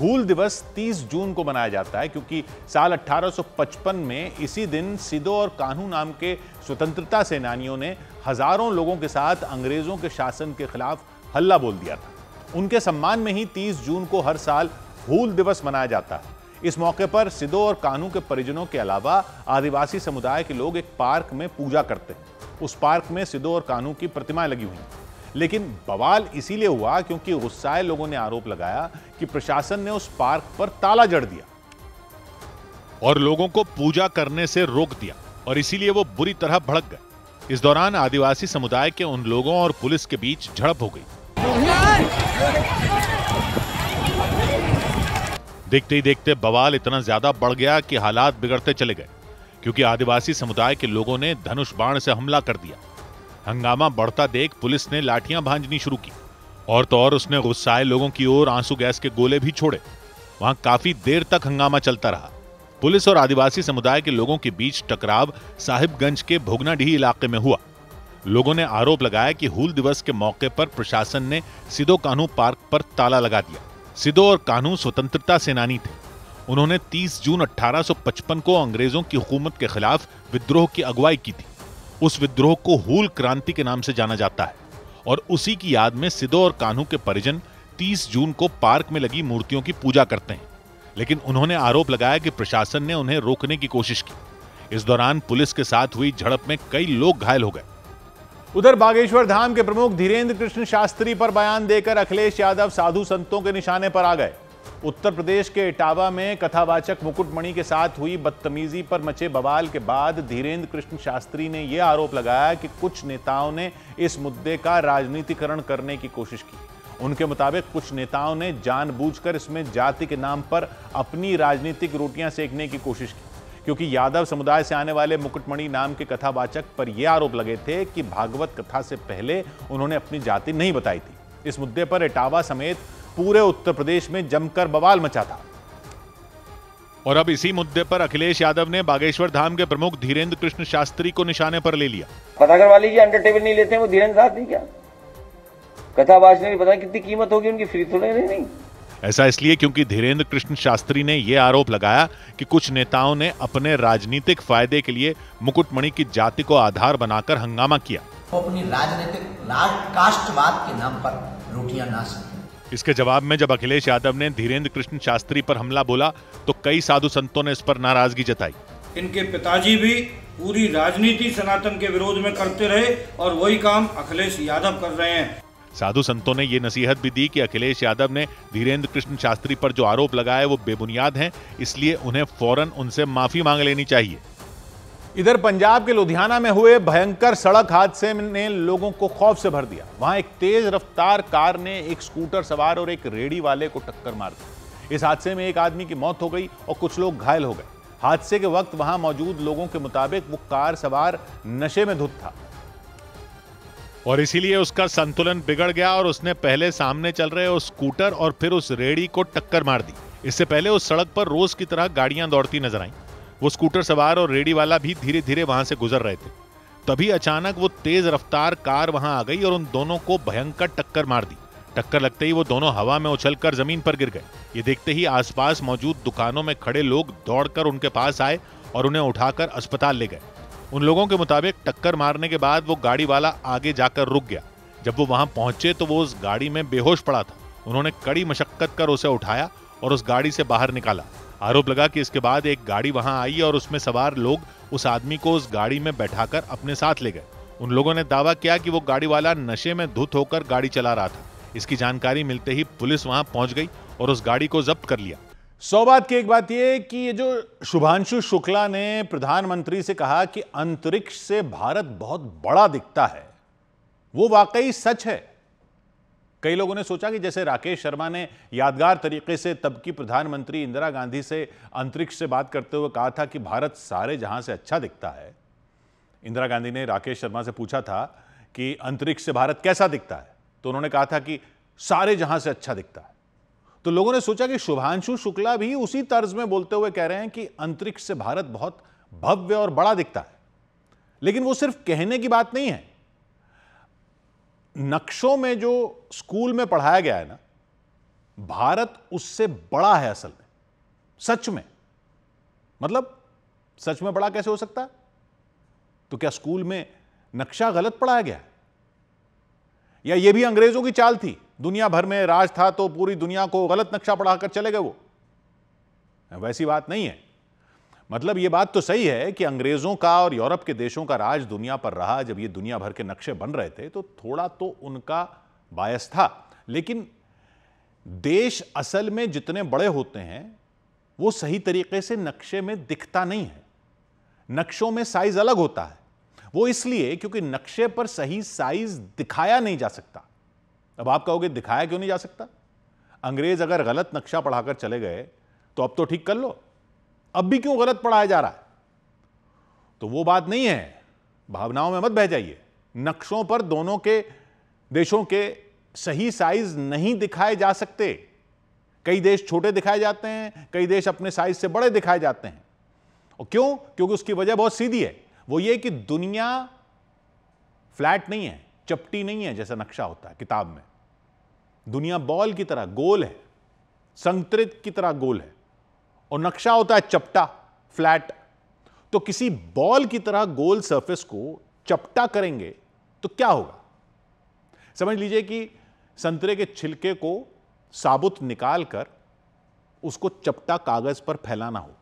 हूल दिवस 30 जून को मनाया जाता है क्योंकि साल 1855 में इसी दिन सिदो और कान्हू नाम के स्वतंत्रता सेनानियों ने हजारों लोगों के साथ अंग्रेजों के शासन के खिलाफ हल्ला बोल दिया था। उनके सम्मान में ही 30 जून को हर साल हूल दिवस मनाया जाता है। इस मौके पर सिदो और कान्हू के परिजनों के अलावा आदिवासी समुदाय के लोग एक पार्क में पूजा करते हैं। उस पार्क में सिदो और कान्हू की प्रतिमाएं लगी हुई हैं। लेकिन बवाल इसीलिए हुआ क्योंकि गुस्साए लोगों ने आरोप लगाया कि प्रशासन ने उस पार्क पर ताला जड़ दिया और लोगों को पूजा करने से रोक दिया, और इसीलिए वो बुरी तरह भड़क गए। इस दौरान आदिवासी समुदाय के उन लोगों और पुलिस के बीच झड़प हो गई। देखते ही देखते बवाल इतना ज्यादा बढ़ गया कि हालात बिगड़ते चले गए, क्योंकि आदिवासी समुदाय के लोगों ने धनुष बाण से हमला कर दिया। हंगामा बढ़ता देख पुलिस ने लाठियां भांजनी शुरू की, और तो और उसने गुस्साए लोगों की ओर आंसू गैस के गोले भी छोड़े। वहां काफी देर तक हंगामा चलता रहा। पुलिस और आदिवासी समुदाय के लोगों के बीच टकराव साहिबगंज के भोगनाडीह इलाके में हुआ। लोगों ने आरोप लगाया कि हूल दिवस के मौके पर प्रशासन ने सिदो कान्हू पार्क पर ताला लगा दिया। सिदो और कान्हू स्वतंत्रता सेनानी थे। उन्होंने 30 जून 1855 को अंग्रेजों की हुकूमत के खिलाफ विद्रोह की अगुवाई की थी। उस विद्रोह को हूल क्रांति के नाम से जाना जाता है, और उसी की याद में सिदो और कान्हू के परिजन 30 जून को पार्क में लगी मूर्तियों की पूजा करते हैं। लेकिन उन्होंने आरोप लगाया कि प्रशासन ने उन्हें रोकने की कोशिश की। इस दौरान पुलिस के साथ हुई झड़प में कई लोग घायल हो गए। उधर बागेश्वर धाम के प्रमुख धीरेन्द्र कृष्ण शास्त्री पर बयान देकर अखिलेश यादव साधु संतों के निशाने पर आ गए। उत्तर प्रदेश के इटावा में कथावाचक मुकुटमणि के साथ हुई बदतमीजी पर मचे बवाल के बाद धीरेन्द्र कृष्ण शास्त्री ने यह आरोप लगाया कि कुछ नेताओं ने इस मुद्दे का राजनीतिकरण करने की कोशिश की। उनके मुताबिक कुछ नेताओं ने जानबूझकर इसमें जाति के नाम पर अपनी राजनीतिक रोटियां सेकने की कोशिश की, क्योंकि यादव समुदाय से आने वाले मुकुटमणि नाम के कथावाचक पर यह आरोप लगे थे कि भागवत कथा से पहले उन्होंने अपनी जाति नहीं बताई थी। इस मुद्दे पर इटावा समेत पूरे उत्तर प्रदेश में जमकर बवाल मचा था। और अब इसी मुद्दे पर अखिलेश यादव ने बागेश्वर धाम के प्रमुख धीरेन्द्र कृष्ण शास्त्री को निशाने पर ले लिया। कथाकर वाली की अंडर टेबल नहीं लेते हैं वो धीरेन्द्र शास्त्री क्या? कथावाच ने भी पता कितनी कीमत होगी उनकी, फ्री थोड़े नहीं। ऐसा इसलिए क्योंकि धीरेन्द्र कृष्ण शास्त्री ने यह आरोप लगाया कि कुछ नेताओं ने अपने राजनीतिक फायदे के लिए मुकुटमणि की जाति को आधार बनाकर हंगामा किया। वो अपनी राजनीतिक कास्टवाद के नाम पर रोटियां ना सकें। इसके जवाब में जब अखिलेश यादव ने धीरेन्द्र कृष्ण शास्त्री पर हमला बोला तो कई साधु संतों ने इस पर नाराजगी जताई। इनके पिताजी भी पूरी राजनीति सनातन के विरोध में करते रहे और वही काम अखिलेश यादव कर रहे हैं। साधु संतों ने ये नसीहत भी दी कि अखिलेश यादव ने धीरेन्द्र कृष्ण शास्त्री पर जो आरोप लगाए वो बेबुनियाद हैं, इसलिए उन्हें फौरन उनसे माफी मांग लेनी चाहिए। इधर पंजाब के लुधियाना में हुए भयंकर सड़क हादसे ने लोगों को खौफ से भर दिया। वहां एक तेज रफ्तार कार ने एक स्कूटर सवार और एक रेडी वाले को टक्कर मार दी। इस हादसे में एक आदमी की मौत हो गई और कुछ लोग घायल हो गए। हादसे के वक्त वहां मौजूद लोगों के मुताबिक वो कार सवार नशे में धुत था और इसीलिए उसका संतुलन बिगड़ गया और उसने पहले सामने चल रहे उस स्कूटर और फिर उस रेडी को टक्कर मार दी। इससे पहले उस सड़क पर रोज की तरह गाड़ियां दौड़ती नजर आईं। वो स्कूटर सवार और रेडी वाला भी धीरे धीरे वहां से गुजर रहे थे। तभी अचानक वो तेज रफ्तार कार वहां आ गई और उन दोनों को भयंकर टक्कर मार दी। टक्कर लगते ही वो दोनों हवा में उछलकर जमीन पर गिर गए। ये देखते ही आसपास मौजूद दुकानों में खड़े लोग दौड़कर उनके पास आए और उन्हें उठाकर अस्पताल ले गए। उन लोगों के मुताबिक टक्कर मारने के बाद वो गाड़ी वाला आगे जाकर रुक गया। जब वो वहां पहुंचे तो वो उस गाड़ी में बेहोश पड़ा था। उन्होंने कड़ी मशक्कत कर उसे उठाया और उस गाड़ी से बाहर निकाला। आरोप लगा कि इसके बाद एक गाड़ी वहां आई और उसमें सवार लोग उस आदमी को उस गाड़ी में बैठाकर अपने साथ ले गए। उन लोगों ने दावा किया कि वो गाड़ी वाला नशे में धुत होकर गाड़ी चला रहा था। इसकी जानकारी मिलते ही पुलिस वहां पहुंच गई और उस गाड़ी को जब्त कर लिया। 100 बात की एक बात यह कि ये जो शुभांशु शुक्ला ने प्रधानमंत्री से कहा कि अंतरिक्ष से भारत बहुत बड़ा दिखता है, वो वाकई सच है। कई लोगों ने सोचा कि जैसे राकेश शर्मा ने यादगार तरीके से तब की प्रधानमंत्री इंदिरा गांधी से अंतरिक्ष से बात करते हुए कहा था कि भारत सारे जहां से अच्छा दिखता है। इंदिरा गांधी ने राकेश शर्मा से पूछा था कि अंतरिक्ष से भारत कैसा दिखता है, तो उन्होंने कहा था कि सारे जहां से अच्छा दिखता है। तो लोगों ने सोचा कि शुभांशु शुक्ला भी उसी तर्ज में बोलते हुए कह रहे हैं कि अंतरिक्ष से भारत बहुत भव्य और बड़ा दिखता है। लेकिन वो सिर्फ कहने की बात नहीं है, नक्शों में जो स्कूल में पढ़ाया गया है ना, भारत उससे बड़ा है असल में, सच में। मतलब सच में बड़ा कैसे हो सकता है? तो क्या स्कूल में नक्शा गलत पढ़ाया गया है, या यह भी अंग्रेजों की चाल थी? दुनिया भर में राज था तो पूरी दुनिया को गलत नक्शा पढ़ाकर चले गए वो? वैसी बात नहीं है। मतलब यह बात तो सही है कि अंग्रेजों का और यूरोप के देशों का राज दुनिया पर रहा। जब ये दुनिया भर के नक्शे बन रहे थे तो थोड़ा तो उनका बायस था, लेकिन देश असल में जितने बड़े होते हैं वो सही तरीके से नक्शे में दिखता नहीं है। नक्शों में साइज अलग होता है, वो इसलिए क्योंकि नक्शे पर सही साइज दिखाया नहीं जा सकता। अब आप कहोगे दिखाया क्यों नहीं जा सकता? अंग्रेज अगर गलत नक्शा पढ़ाकर चले गए तो अब तो ठीक कर लो, अब भी क्यों गलत पढ़ाया जा रहा है? तो वो बात नहीं है, भावनाओं में मत बह जाइए। नक्शों पर दोनों के देशों के सही साइज नहीं दिखाए जा सकते। कई देश छोटे दिखाए जाते हैं, कई देश अपने साइज से बड़े दिखाए जाते हैं। और क्यों? क्योंकि उसकी वजह बहुत सीधी है, वो ये कि दुनिया फ्लैट नहीं है, चपटी नहीं है जैसा नक्शा होता है किताब में। दुनिया बॉल की तरह गोल है, संतृत की तरह गोल है, और नक्शा होता है चपटा, फ्लैट। तो किसी बॉल की तरह गोल सरफेस को चपटा करेंगे तो क्या होगा? समझ लीजिए कि संतरे के छिलके को साबुत निकालकर उसको चपटा कागज पर फैलाना हो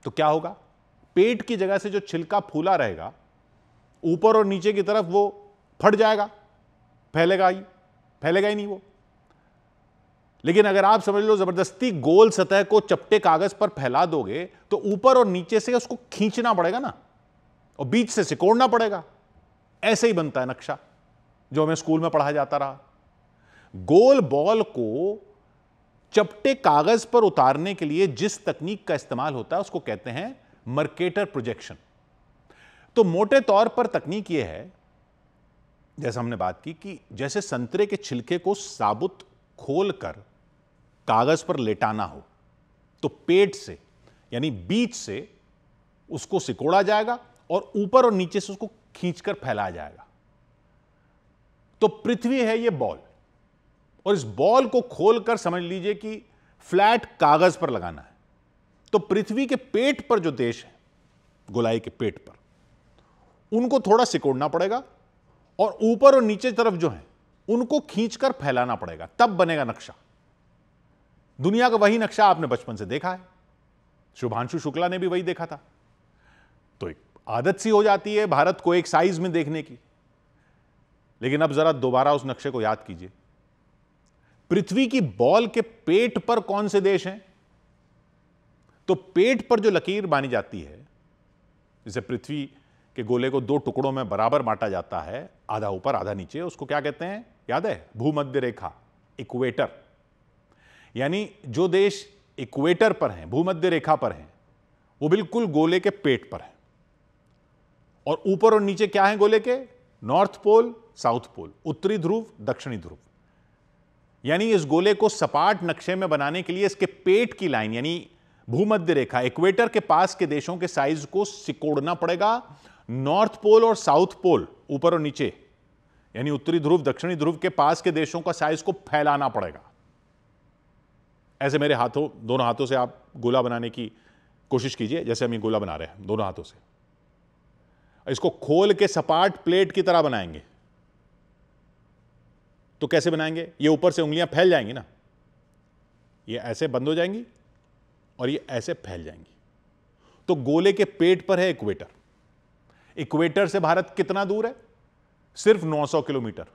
तो क्या होगा? पेट की जगह से जो छिलका फूला रहेगा ऊपर और नीचे की तरफ वो फट जाएगा, फैलेगा ही नहीं वो। लेकिन अगर आप समझ लो जबरदस्ती गोल सतह को चपटे कागज पर फैला दोगे तो ऊपर और नीचे से उसको खींचना पड़ेगा ना, और बीच से सिकोड़ना पड़ेगा। ऐसे ही बनता है नक्शा जो हमें स्कूल में पढ़ाया जाता रहा। गोल बॉल को चपटे कागज पर उतारने के लिए जिस तकनीक का इस्तेमाल होता है उसको कहते हैं मर्केटर प्रोजेक्शन। तो मोटे तौर पर तकनीक यह है, जैसा हमने बात की, कि जैसे संतरे के छिलके को साबुत खोलकर कागज पर लेटाना हो तो पेट से यानी बीच से उसको सिकोड़ा जाएगा और ऊपर और नीचे से उसको खींचकर फैलाया जाएगा। तो पृथ्वी है ये बॉल, और इस बॉल को खोलकर समझ लीजिए कि फ्लैट कागज पर लगाना है। तो पृथ्वी के पेट पर जो देश है, गोलाई के पेट पर, उनको थोड़ा सिकोड़ना पड़ेगा और ऊपर और नीचे तरफ जो है उनको खींचकर फैलाना पड़ेगा, तब बनेगा नक्शा। दुनिया का वही नक्शा आपने बचपन से देखा है, शुभांशु शुक्ला ने भी वही देखा था। तो एक आदत सी हो जाती है भारत को एक साइज में देखने की। लेकिन अब जरा दोबारा उस नक्शे को याद कीजिए। पृथ्वी की बॉल के पेट पर कौन से देश हैं? तो पेट पर जो लकीर बांधी जाती है, जिसे पृथ्वी के गोले को दो टुकड़ों में बराबर बांटा जाता है, आधा ऊपर आधा नीचे, उसको क्या कहते हैं? याद है? भूमध्य रेखा, इक्वेटर। यानी जो देश इक्वेटर पर हैं, भूमध्य रेखा पर हैं, वो बिल्कुल गोले के पेट पर है। और ऊपर और नीचे क्या है गोले के? नॉर्थ पोल, साउथ पोल, उत्तरी ध्रुव, दक्षिणी ध्रुव। यानी इस गोले को सपाट नक्शे में बनाने के लिए इसके पेट की लाइन यानी भूमध्य रेखा, इक्वेटर के पास के देशों के साइज को सिकोड़ना पड़ेगा। नॉर्थ पोल और साउथ पोल, ऊपर और नीचे, यानी उत्तरी ध्रुव, दक्षिणी ध्रुव के पास के देशों का साइज को फैलाना पड़ेगा। ऐसे मेरे हाथों, दोनों हाथों से आप गोला बनाने की कोशिश कीजिए, जैसे हम ये गोला बना रहे हैं दोनों हाथों से। इसको खोल के सपाट प्लेट की तरह बनाएंगे तो कैसे बनाएंगे? ये ऊपर से उंगलियां फैल जाएंगी ना, ये ऐसे बंद हो जाएंगी और ये ऐसे फैल जाएंगी। तो गोले के पेट पर है इक्वेटर। इक्वेटर से भारत कितना दूर है? सिर्फ 900 किलोमीटर।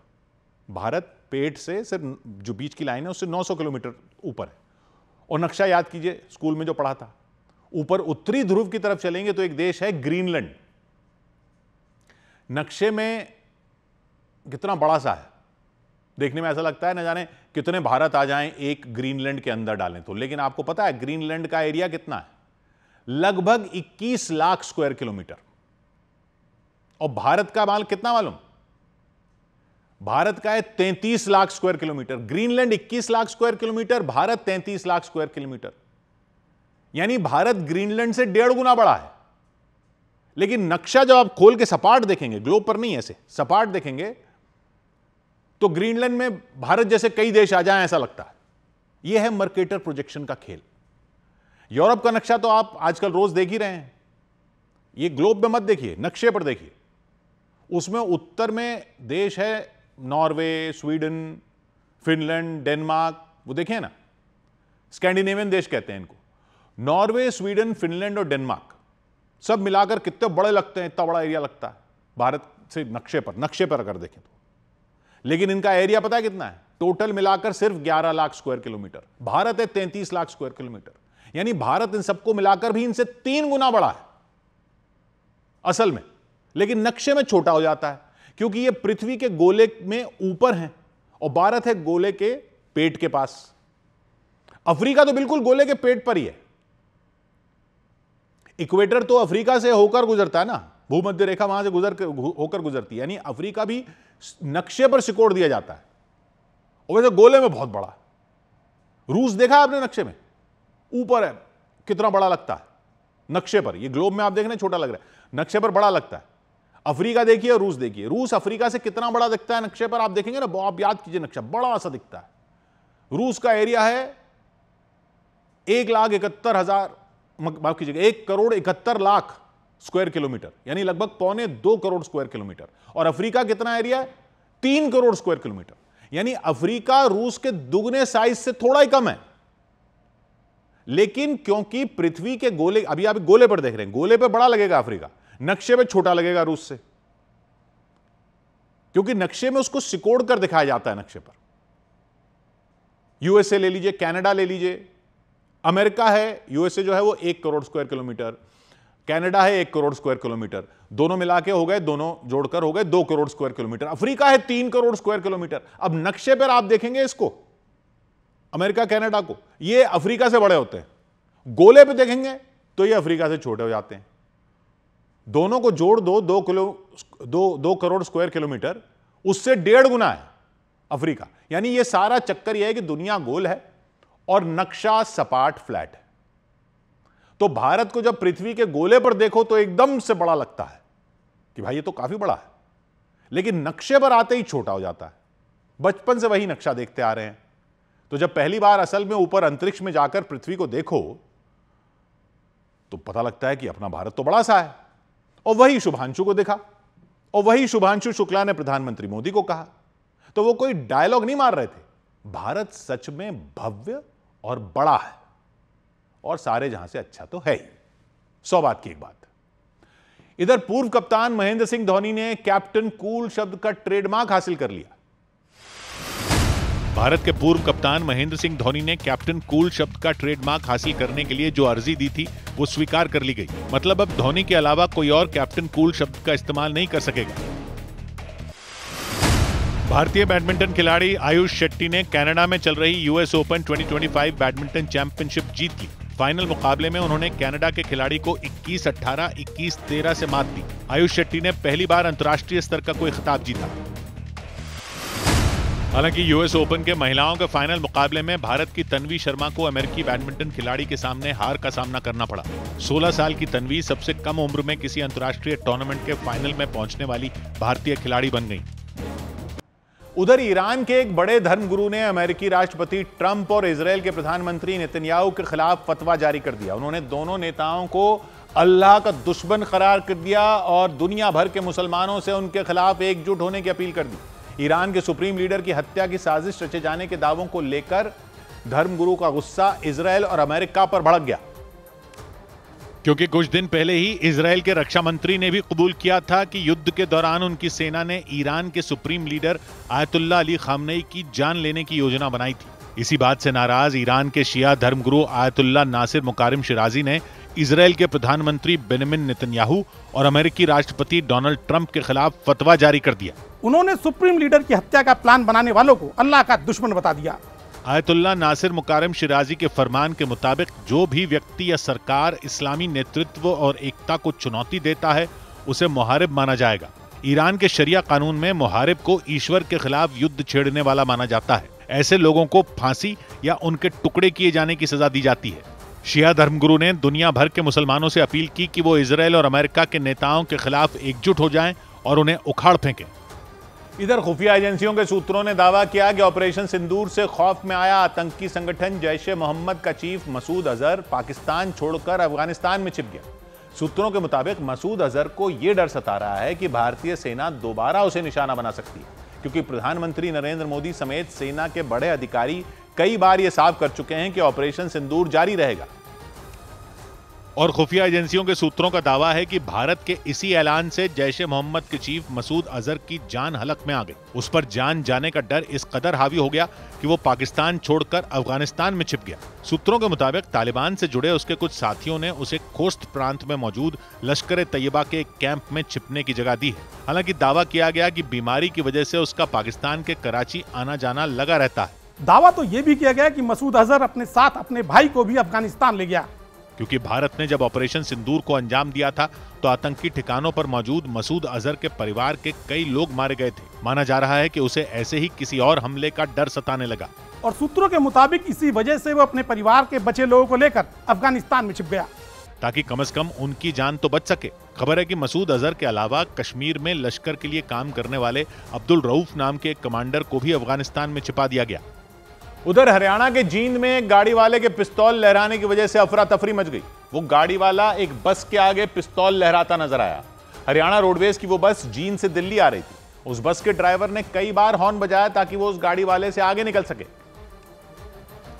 भारत पेट से सिर्फ जो बीच की लाइन है उससे 900 किलोमीटर ऊपर है। और नक्शा याद कीजिए स्कूल में जो पढ़ा था, ऊपर उत्तरी ध्रुव की तरफ चलेंगे तो एक देश है ग्रीनलैंड। नक्शे में कितना बड़ा सा है, देखने में ऐसा लगता है न जाने कितने भारत आ जाएं एक ग्रीनलैंड के अंदर डालें तो, लेकिन आपको पता है ग्रीनलैंड का एरिया कितना है? लगभग 21 लाख स्क्वायर किलोमीटर। और भारत का माल कितना मालूम? भारत का है 33 lakh square kilometre. Greenland 21 lakh square kilometre, Bharat 33 lakh square kilometre. यानी भारत ग्रीनलैंड से 1.5 गुना बड़ा है। लेकिन नक्शा जब आप खोल के सपाट देखेंगे, ग्लोब पर नहीं, ऐसे सपाट देखेंगे, तो ग्रीनलैंड में भारत जैसे कई देश आ जाएं ऐसा लगता है। यह है मर्केटर प्रोजेक्शन का खेल। यूरोप का नक्शा तो आप आजकल रोज देख ही रहे हैं। ये ग्लोब में मत देखिए, नक्शे पर देखिए। उसमें उत्तर में देश है नॉर्वे, स्वीडन, फिनलैंड, डेनमार्क, वो देखें ना, स्कैंडिनेवियन देश कहते हैं इनको। नॉर्वे, स्वीडन, फिनलैंड और डेनमार्क सब मिलाकर कितने बड़े लगते हैं, इतना बड़ा एरिया लगता है भारत से नक्शे पर अगर देखें तो। लेकिन इनका एरिया पता है कितना है? टोटल मिलाकर सिर्फ 11 लाख स्क्वायर किलोमीटर। भारत है 33 लाख स्क्वायर किलोमीटर। यानी भारत इन सबको मिलाकर भी इनसे 3 गुना बड़ा है असल में, लेकिन नक्शे में छोटा हो जाता है क्योंकि ये पृथ्वी के गोले में ऊपर है और भारत है गोले के पेट के पास। अफ्रीका तो बिल्कुल गोले के पेट पर ही है। इक्वेटर तो अफ्रीका से होकर गुजरता है ना, भूमध्य रेखा वहां से होकर गुजरती है। यानी अफ्रीका भी नक्शे पर सिकोड़ दिया जाता है और वैसे गोले में बहुत बड़ा है। रूस देखा आपने नक्शे में? ऊपर है, कितना बड़ा लगता है नक्शे पर। ये ग्लोब में आप देख रहे हैं छोटा लग रहा है, नक्शे पर बड़ा लगता है। अफ्रीका देखिए और रूस देखिए, रूस अफ्रीका से कितना बड़ा दिखता है नक्शे पर। आप देखेंगे ना, आप याद कीजिए, नक्शा बड़ा सा दिखता है। रूस का एरिया है 1,71,000, माफ कीजिएगा, 1,71,00,000 स्क्वायर किलोमीटर, यानी लगभग 1.25 करोड़ स्क्वायर किलोमीटर। और अफ्रीका कितना एरिया है? 3 करोड़ स्क्वायर किलोमीटर। यानी अफ्रीका रूस के दुगने साइज से थोड़ा ही कम है। लेकिन क्योंकि पृथ्वी के गोले, अभी आप गोले पर देख रहे हैं, गोले पर बड़ा लगेगा अफ्रीका, नक्शे में छोटा लगेगा रूस से, क्योंकि नक्शे में उसको सिकोड़ कर दिखाया जाता है। नक्शे पर यूएसए ले लीजिए, कनाडा ले लीजिए, अमेरिका है, यूएसए जो है वो 1 करोड़ स्क्वायर किलोमीटर, कनाडा है 1 करोड़ स्क्वायर किलोमीटर, दोनों मिला के हो गए, दोनों जोड़कर हो गए 2 करोड़ स्क्वायर किलोमीटर। अफ्रीका है 3 करोड़ स्क्वायर किलोमीटर। अब नक्शे पर आप देखेंगे इसको, अमेरिका, कनाडा को, ये अफ्रीका से बड़े होते हैं। गोले पे देखेंगे तो ये अफ्रीका से छोटे हो जाते हैं। दोनों को जोड़ दो, 2 करोड़ स्क्वायर किलोमीटर, उससे 1.5 गुना है अफ्रीका। यानी ये सारा चक्कर यह है कि दुनिया गोल है और नक्शा सपाट फ्लैट है। तो भारत को जब पृथ्वी के गोले पर देखो तो एकदम से बड़ा लगता है कि भाई ये तो काफी बड़ा है, लेकिन नक्शे पर आते ही छोटा हो जाता है। बचपन से वही नक्शा देखते आ रहे हैं। तो जब पहली बार असल में ऊपर अंतरिक्ष में जाकर पृथ्वी को देखो तो पता लगता है कि अपना भारत तो बड़ा सा है। और वही शुभांशु को देखा और वही शुभांशु शुक्ला ने प्रधानमंत्री मोदी को कहा। तो वो कोई डायलॉग नहीं मार रहे थे, भारत सच में भव्य और बड़ा है और सारे जहां से अच्छा तो है ही। 100 बात की एक बात। इधर पूर्व कप्तान महेंद्र सिंह धोनी ने कैप्टन कूल शब्द का ट्रेडमार्क हासिल कर लिया। भारत के पूर्व कप्तान महेंद्र सिंह धोनी ने कैप्टन कूल शब्द का ट्रेडमार्क हासिल करने के लिए जो अर्जी दी थी वो स्वीकार कर ली गई। मतलब अब धोनी के अलावा कोई और कैप्टन कूल शब्द का इस्तेमाल नहीं कर सकेगा। भारतीय बैडमिंटन खिलाड़ी आयुष शेट्टी ने कनाडा में चल रही यूएस ओपन 2025 बैडमिंटन चैंपियनशिप जीत ली। फाइनल मुकाबले में उन्होंने कनाडा के खिलाड़ी को 21-18, 21-13 से मात दी। आयुष शेट्टी ने पहली बार अंतर्राष्ट्रीय स्तर का कोई खिताब जीता। हालांकि यूएस ओपन के महिलाओं के फाइनल मुकाबले में भारत की तन्वी शर्मा को अमेरिकी बैडमिंटन खिलाड़ी के सामने हार का सामना करना पड़ा। 16 साल की तन्वी सबसे कम उम्र में किसी अंतर्राष्ट्रीय टूर्नामेंट के फाइनल में पहुंचने वाली भारतीय खिलाड़ी बन गई। उधर ईरान के एक बड़े धर्मगुरु ने अमेरिकी राष्ट्रपति ट्रंप और इजरायल के प्रधानमंत्री नेतन्याहू के खिलाफ फतवा जारी कर दिया। उन्होंने दोनों नेताओं को अल्लाह का दुश्मन करार कर दिया और दुनिया भर के मुसलमानों से उनके खिलाफ एकजुट होने की अपील कर दी। ईरान के सुप्रीम लीडर की हत्या की साजिश रचे जाने के दावों को लेकर धर्मगुरु का गुस्सा इजरायल और अमेरिका पर भड़क गया, क्योंकि कुछ दिन पहले ही इजरायल के रक्षा मंत्री ने भी कबूल किया था कि युद्ध के दौरान उनकी सेना ने ईरान के supreme leader Ayatollah Ali Khamenei की जान लेने की योजना बनाई थी। इसी बात से नाराज ईरान के शिया धर्मगुरु आयतुल्लाह नासिर मुकारिम शिराजी ने इजराइल के प्रधानमंत्री बेंजामिन नेतन्याहू और अमेरिकी राष्ट्रपति डोनाल्ड ट्रंप के खिलाफ फतवा जारी कर दिया। उन्होंने सुप्रीम लीडर की हत्या का प्लान बनाने वालों को अल्लाह का दुश्मन बता दिया। आयतुल्ला नासिर मुकाररम शिराजी के फरमान के मुताबिक जो भी व्यक्ति या सरकार इस्लामी नेतृत्व और एकता को चुनौती देता है उसे मुहारिब माना जाएगा। ईरान के शरिया कानून में मुहारिब को ईश्वर के खिलाफ युद्ध छेड़ने वाला माना जाता है। ऐसे लोगों को फांसी या उनके टुकड़े किए जाने की सजा दी जाती है। शिया धर्मगुरु ने दुनिया भर के मुसलमानों से अपील की कि वो इजराइल और अमेरिका के नेताओं के खिलाफ एकजुट हो जाएं और उन्हें उखाड़ फेंकें। इधर खुफिया एजेंसियों के सूत्रों ने दावा किया कि ऑपरेशन सिंदूर से खौफ में आया आतंकी संगठन जैश-ए-मोहम्मद का चीफ मसूद अजहर पाकिस्तान छोड़कर अफगानिस्तान में छिप गया। सूत्रों के मुताबिक मसूद अजहर को यह डर सता रहा है कि भारतीय सेना दोबारा उसे निशाना बना सकती है, क्योंकि प्रधानमंत्री नरेंद्र मोदी समेत सेना के बड़े अधिकारी कई बार यह साफ कर चुके हैं कि ऑपरेशन सिंदूर जारी रहेगा। और खुफिया एजेंसियों के सूत्रों का दावा है कि भारत के इसी ऐलान से जैश-ए-मोहम्मद के चीफ मसूद अजहर की जान हलक में आ गई। उस पर जान जाने का डर इस कदर हावी हो गया कि वो पाकिस्तान छोड़कर अफगानिस्तान में छिप गया। सूत्रों के मुताबिक तालिबान से जुड़े उसके कुछ साथियों ने उसे खोस्त प्रांत में मौजूद लश्कर-ए-तैयबा के एक कैंप में छिपने की जगह दी है। हालांकि दावा किया गया कि बीमारी की वजह से उसका पाकिस्तान के कराची आना जाना लगा रहता है। दावा तो यह भी किया गया कि मसूद अजहर अपने साथ अपने भाई को भी अफगानिस्तान ले गया, क्योंकि भारत ने जब ऑपरेशन सिंदूर को अंजाम दिया था तो आतंकी ठिकानों पर मौजूद मसूद अजहर के परिवार के कई लोग मारे गए थे। माना जा रहा है कि उसे ऐसे ही किसी और हमले का डर सताने लगा और सूत्रों के मुताबिक इसी वजह से वो अपने परिवार के बचे लोगों को लेकर अफगानिस्तान में छिप गया, ताकि कम से कम उनकी जान तो बच सके। खबर है कि मसूद अजहर के अलावा कश्मीर में लश्कर के लिए काम करने वाले अब्दुल रऊफ नाम के एक कमांडर को भी अफगानिस्तान में छिपा दिया गया। उधर हरियाणा के जींद में एक गाड़ी वाले के पिस्तौल लहराने की वजह से अफरा तफरी मच गई। वो गाड़ी वाला एक बस के आगे पिस्तौल लहराता नजर आया। हरियाणा रोडवेज की वो बस जींद से दिल्ली आ रही थी। उस बस के ड्राइवर ने कई बार हॉर्न बजाया ताकि वो उस गाड़ी वाले से आगे निकल सके,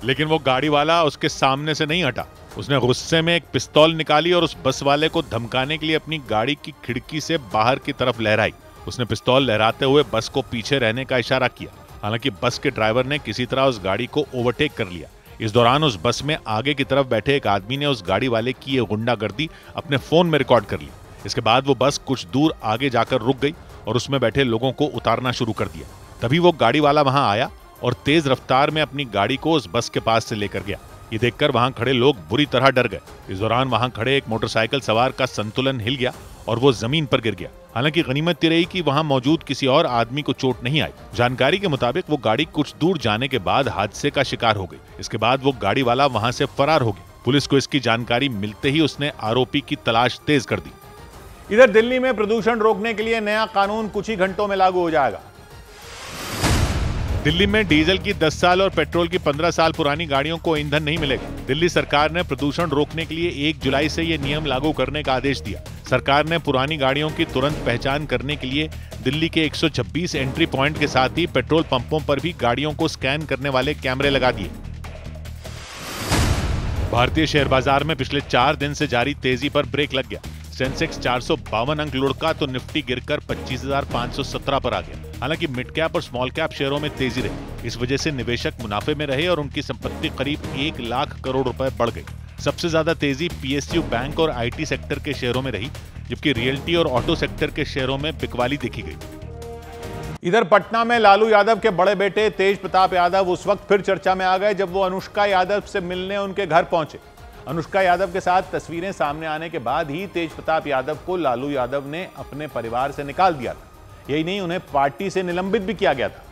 लेकिन वो गाड़ी वाला उसके सामने से नहीं हटा। उसने गुस्से में एक पिस्तौल निकाली और उस बस वाले को धमकाने के लिए अपनी गाड़ी की खिड़की से बाहर की तरफ लहराई। उसने पिस्तौल लहराते हुए बस को पीछे रहने का इशारा किया। हालांकि बस के ड्राइवर ने किसी तरह उस गाड़ी को ओवरटेक कर लिया। इस दौरान उस बस में आगे की तरफ बैठे एक आदमी ने उस गाड़ी वाले की ये गुंडागर्दी अपने फोन में रिकॉर्ड कर ली। इसके बाद वो बस कुछ दूर आगे जाकर रुक गई और उसमें बैठे लोगों को उतारना शुरू कर दिया। तभी वो गाड़ी वाला वहां आया और तेज रफ्तार में अपनी गाड़ी को उस बस के पास से लेकर गया। ये देखकर वहां खड़े लोग बुरी तरह डर गए। इस दौरान वहां खड़े एक मोटरसाइकिल सवार का संतुलन हिल गया और वो जमीन पर गिर गया। हालांकि गनीमत ये रही कि वहां मौजूद किसी और आदमी को चोट नहीं आई। जानकारी के मुताबिक वो गाड़ी कुछ दूर जाने के बाद हादसे का शिकार हो गई। इसके बाद वो गाड़ी वाला वहां से फरार हो गया। पुलिस को इसकी जानकारी मिलते ही उसने आरोपी की तलाश तेज कर दी। इधर दिल्ली में प्रदूषण रोकने के लिए नया कानून कुछ ही घंटों में लागू हो जाएगा। दिल्ली में डीजल की 10 साल और पेट्रोल की 15 साल पुरानी गाड़ियों को ईंधन नहीं मिलेगा। दिल्ली सरकार ने प्रदूषण रोकने के लिए 1 जुलाई से ये नियम लागू करने का आदेश दिया। सरकार ने पुरानी गाड़ियों की तुरंत पहचान करने के लिए दिल्ली के 126 एंट्री पॉइंट के साथ ही पेट्रोल पंपों पर भी गाड़ियों को स्कैन करने वाले कैमरे लगा दिए। भारतीय शेयर बाजार में पिछले 4 दिन से जारी तेजी पर ब्रेक लग गया। सेंसेक्स 452 अंक लुढ़का तो निफ्टी गिरकर 25,517 पर आ गया। हालांकि मिड कैप और स्मॉल कैप शेयरों में तेजी रही। इस वजह से निवेशक मुनाफे में रहे और उनकी संपत्ति करीब 1 लाख करोड़ रुपए बढ़ गई। सबसे ज्यादा तेजी पीएसयू बैंक और आईटी सेक्टर के शेयरों में रही, जबकि रियल्टी और ऑटो सेक्टर के शेयरों में बिकवाली देखी गई। इधर पटना में लालू यादव के बड़े बेटे तेज प्रताप यादव उस वक्त फिर चर्चा में आ गए जब वो अनुष्का यादव से मिलने उनके घर पहुंचे। अनुष्का यादव के साथ तस्वीरें सामने आने के बाद ही तेज प्रताप यादव को लालू यादव ने अपने परिवार से निकाल दिया था। यही नहीं, उन्हें पार्टी से निलंबित भी किया गया था।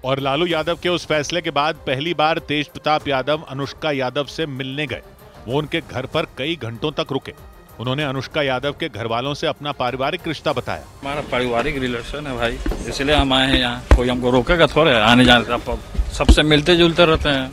और लालू यादव के उस फैसले के बाद पहली बार तेज प्रताप यादव अनुष्का यादव से मिलने गए। वो उनके घर पर कई घंटों तक रुके। उन्होंने अनुष्का यादव के घर वालों से अपना पारिवारिक रिश्ता बताया। हमारा पारिवारिक रिलेशन है भाई, इसलिए हम आए हैं यहाँ। कोई हमको रोकेगा थोड़े आने जाने से, सबसे मिलते जुलते रहते हैं,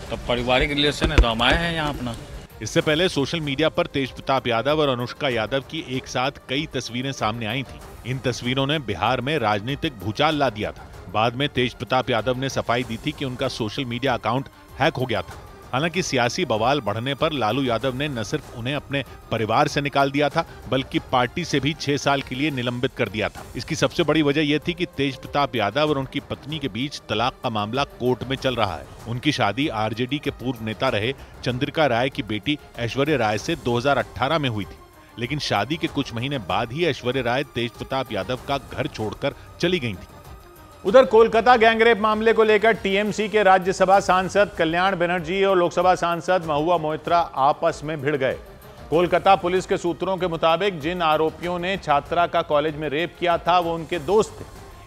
तो पारिवारिक रिलेशन है तो हम आए हैं यहाँ अपना। इससे पहले सोशल मीडिया पर तेज प्रताप यादव और अनुष्का यादव की एक साथ कई तस्वीरें सामने आई थी। इन तस्वीरों ने बिहार में राजनीतिक भूचाल ला दिया था। बाद में तेज प्रताप यादव ने सफाई दी थी कि उनका सोशल मीडिया अकाउंट हैक हो गया था। हालांकि सियासी बवाल बढ़ने पर लालू यादव ने न सिर्फ उन्हें अपने परिवार से निकाल दिया था, बल्कि पार्टी से भी 6 साल के लिए निलंबित कर दिया था। इसकी सबसे बड़ी वजह यह थी कि तेज प्रताप यादव और उनकी पत्नी के बीच तलाक का मामला कोर्ट में चल रहा है। उनकी शादी आरजेडी के पूर्व नेता रहे चंद्रिका राय की बेटी ऐश्वर्या राय से 2018 में हुई थी, लेकिन शादी के कुछ महीने बाद ही ऐश्वर्या राय तेज प्रताप यादव का घर छोड़कर चली गई थी। उधर कोलकाता गैंगरेप मामले को लेकर टीएमसी के राज्यसभा सांसद कल्याण बनर्जी और लोकसभा सांसद महुआ मोइत्रा आपस में भिड़ गए। कोलकाता पुलिस के सूत्रों के मुताबिक जिन आरोपियों ने छात्रा का कॉलेज में रेप किया था वो उनके दोस्त थे,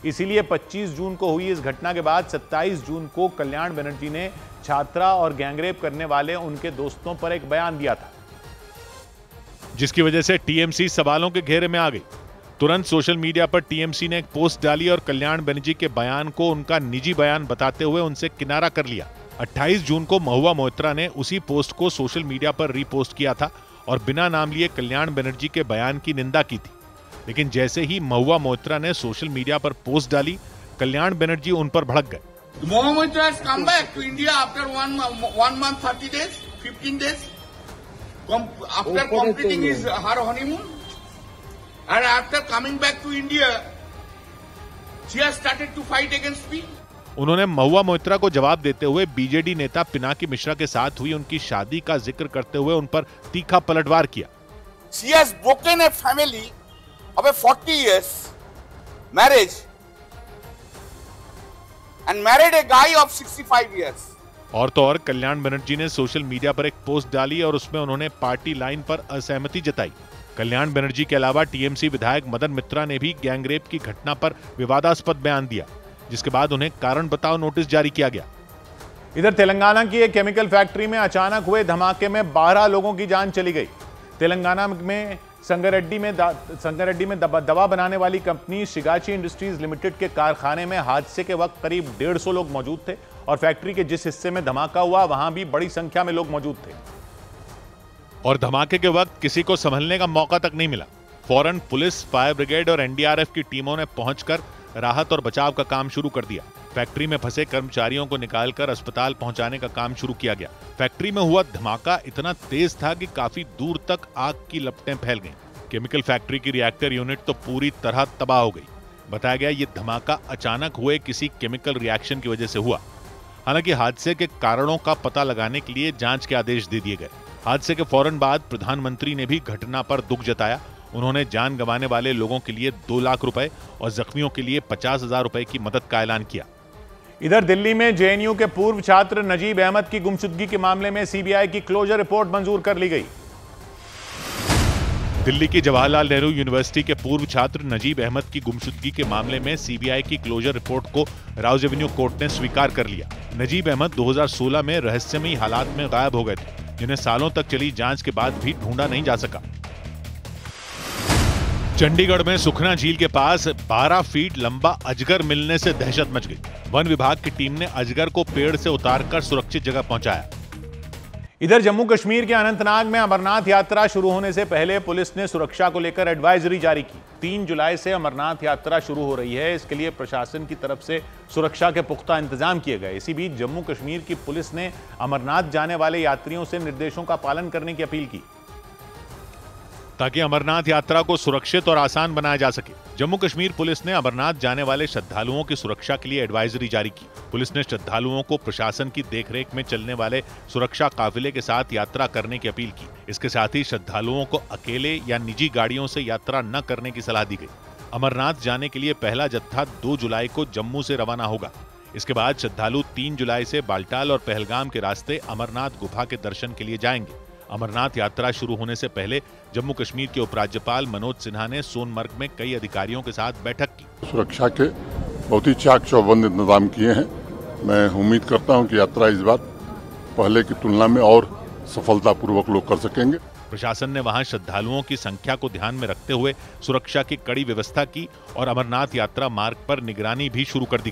इसीलिए 25 जून को हुई इस घटना के बाद 27 जून को कल्याण बनर्जी ने छात्रा और गैंगरेप करने वाले उनके दोस्तों पर एक बयान दिया था, जिसकी वजह से टीएमसी सवालों के घेरे में आ गई। तुरंत सोशल मीडिया पर टीएमसी ने एक पोस्ट डाली और कल्याण बनर्जी के बयान को उनका निजी बयान बताते हुए उनसे किनारा कर लिया। 28 जून को महुआ मोइत्रा ने उसी पोस्ट को सोशल मीडिया पर रीपोस्ट किया था और बिना नाम लिए कल्याण बनर्जी के बयान की निंदा की थी। लेकिन जैसे ही महुआ मोइत्रा ने सोशल मीडिया पर पोस्ट डाली, कल्याण बनर्जी उन पर भड़क गए। Mahua Moitra has come back to India after one month, 30 days, 15 days, after completing her honeymoon, and after coming back to India, she has started to fight against me. उन्होंने महुआ मोइत्रा को जवाब देते हुए बीजेडी नेता पिनाकी मिश्रा के साथ हुई उनकी शादी का जिक्र करते हुए उन पर तीखा पलटवार किया। She has broken a family of a 40 years marriage and married a guy of 65 years. और तो और कल्याण बनर्जी ने सोशल मीडिया पर एक पोस्ट डाली और उसमें उन्होंने पार्टी लाइन पर असहमति जताई। कल्याण बनर्जी के अलावा टीएमसी विधायक मदन मित्रा ने भी गैंगरेप की घटना पर विवादास्पद बयान दिया, जिसके बाद उन्हें कारण बताओ नोटिस जारी किया गया। इधर तेलंगाना की एक केमिकल फैक्ट्री में अचानक हुए धमाके में 12 लोगों की जान चली गई। तेलंगाना में संगारेड्डी में दवा बनाने वाली कंपनी शिगाची इंडस्ट्रीज लिमिटेड के कारखाने में हादसे के वक्त करीब 150 लोग मौजूद थे और फैक्ट्री के जिस हिस्से में धमाका हुआ वहां भी बड़ी संख्या में लोग मौजूद थे और धमाके के वक्त किसी को संभलने का मौका तक नहीं मिला। फौरन पुलिस, फायर ब्रिगेड और एनडीआरएफ की टीमों ने पहुंचकर राहत और बचाव का काम शुरू कर दिया। फैक्ट्री में फंसे कर्मचारियों को निकालकर अस्पताल पहुंचाने का काम शुरू किया गया। फैक्ट्री में हुआ धमाका इतना तेज था कि काफी दूर तक आग की लपटें फैल गईं। केमिकल फैक्ट्री की रिएक्टर यूनिट तो पूरी तरह तबाह हो गई। बताया गया ये धमाका अचानक हुए किसी केमिकल रिएक्शन की वजह से हुआ। हालांकि हादसे के कारणों का पता लगाने के लिए जांच के आदेश दे दिए गए। हादसे के फौरन बाद प्रधानमंत्री ने भी घटना पर दुख जताया। उन्होंने जान गंवाने वाले लोगों के लिए 2 लाख रुपए और जख्मियों के लिए 50,000 रुपए की मदद का ऐलान किया। इधर दिल्ली में जेएनयू के पूर्व छात्र नजीब अहमद की गुमशुदगी के मामले में सीबीआई की क्लोजर रिपोर्ट मंजूर कर ली गई। दिल्ली की जवाहरलाल नेहरू यूनिवर्सिटी के पूर्व छात्र नजीब अहमद की गुमशुदगी के मामले में सीबीआई की क्लोजर रिपोर्ट को राउज एवेन्यू कोर्ट ने स्वीकार कर लिया। नजीब अहमद 2016 में रहस्यमयी हालात में गायब हो गए थे, जिन्हें सालों तक चली जांच के बाद भी ढूंढा नहीं जा सका। चंडीगढ़ में सुखना झील के पास 12 फीट लंबा अजगर मिलने से दहशत मच गई। वन विभाग की टीम ने अजगर को पेड़ से उतारकर सुरक्षित जगह पहुंचाया। इधर जम्मू कश्मीर के अनंतनाग में अमरनाथ यात्रा शुरू होने से पहले पुलिस ने सुरक्षा को लेकर एडवाइजरी जारी की। 3 जुलाई से अमरनाथ यात्रा शुरू हो रही है, इसके लिए प्रशासन की तरफ से सुरक्षा के पुख्ता इंतजाम किए गए। इसी बीच जम्मू कश्मीर की पुलिस ने अमरनाथ जाने वाले यात्रियों से निर्देशों का पालन करने की अपील की, ताकि अमरनाथ यात्रा को सुरक्षित और आसान बनाया जा सके। जम्मू कश्मीर पुलिस ने अमरनाथ जाने वाले श्रद्धालुओं की सुरक्षा के लिए एडवाइजरी जारी की। पुलिस ने श्रद्धालुओं को प्रशासन की देखरेख में चलने वाले सुरक्षा काफिले के साथ यात्रा करने की अपील की। इसके साथ ही श्रद्धालुओं को अकेले या निजी गाड़ियों से यात्रा न करने की सलाह दी गई। अमरनाथ जाने के लिए पहला जत्था 2 जुलाई को जम्मू से रवाना होगा। इसके बाद श्रद्धालु 3 जुलाई से बाल्टाल और पहलगाम के रास्ते अमरनाथ गुफा के दर्शन के लिए जाएंगे। अमरनाथ यात्रा शुरू होने से पहले जम्मू कश्मीर के उपराज्यपाल मनोज सिन्हा ने सोनमर्ग में कई अधिकारियों के साथ बैठक की। सुरक्षा के बहुत ही चाक चौबंद इंतजाम किए हैं। मैं उम्मीद करता हूं कि यात्रा इस बार पहले की तुलना में और सफलतापूर्वक लोग कर सकेंगे। प्रशासन ने वहां श्रद्धालुओं की संख्या को ध्यान में रखते हुए सुरक्षा की कड़ी व्यवस्था की और अमरनाथ यात्रा मार्ग पर निगरानी भी शुरू कर दी।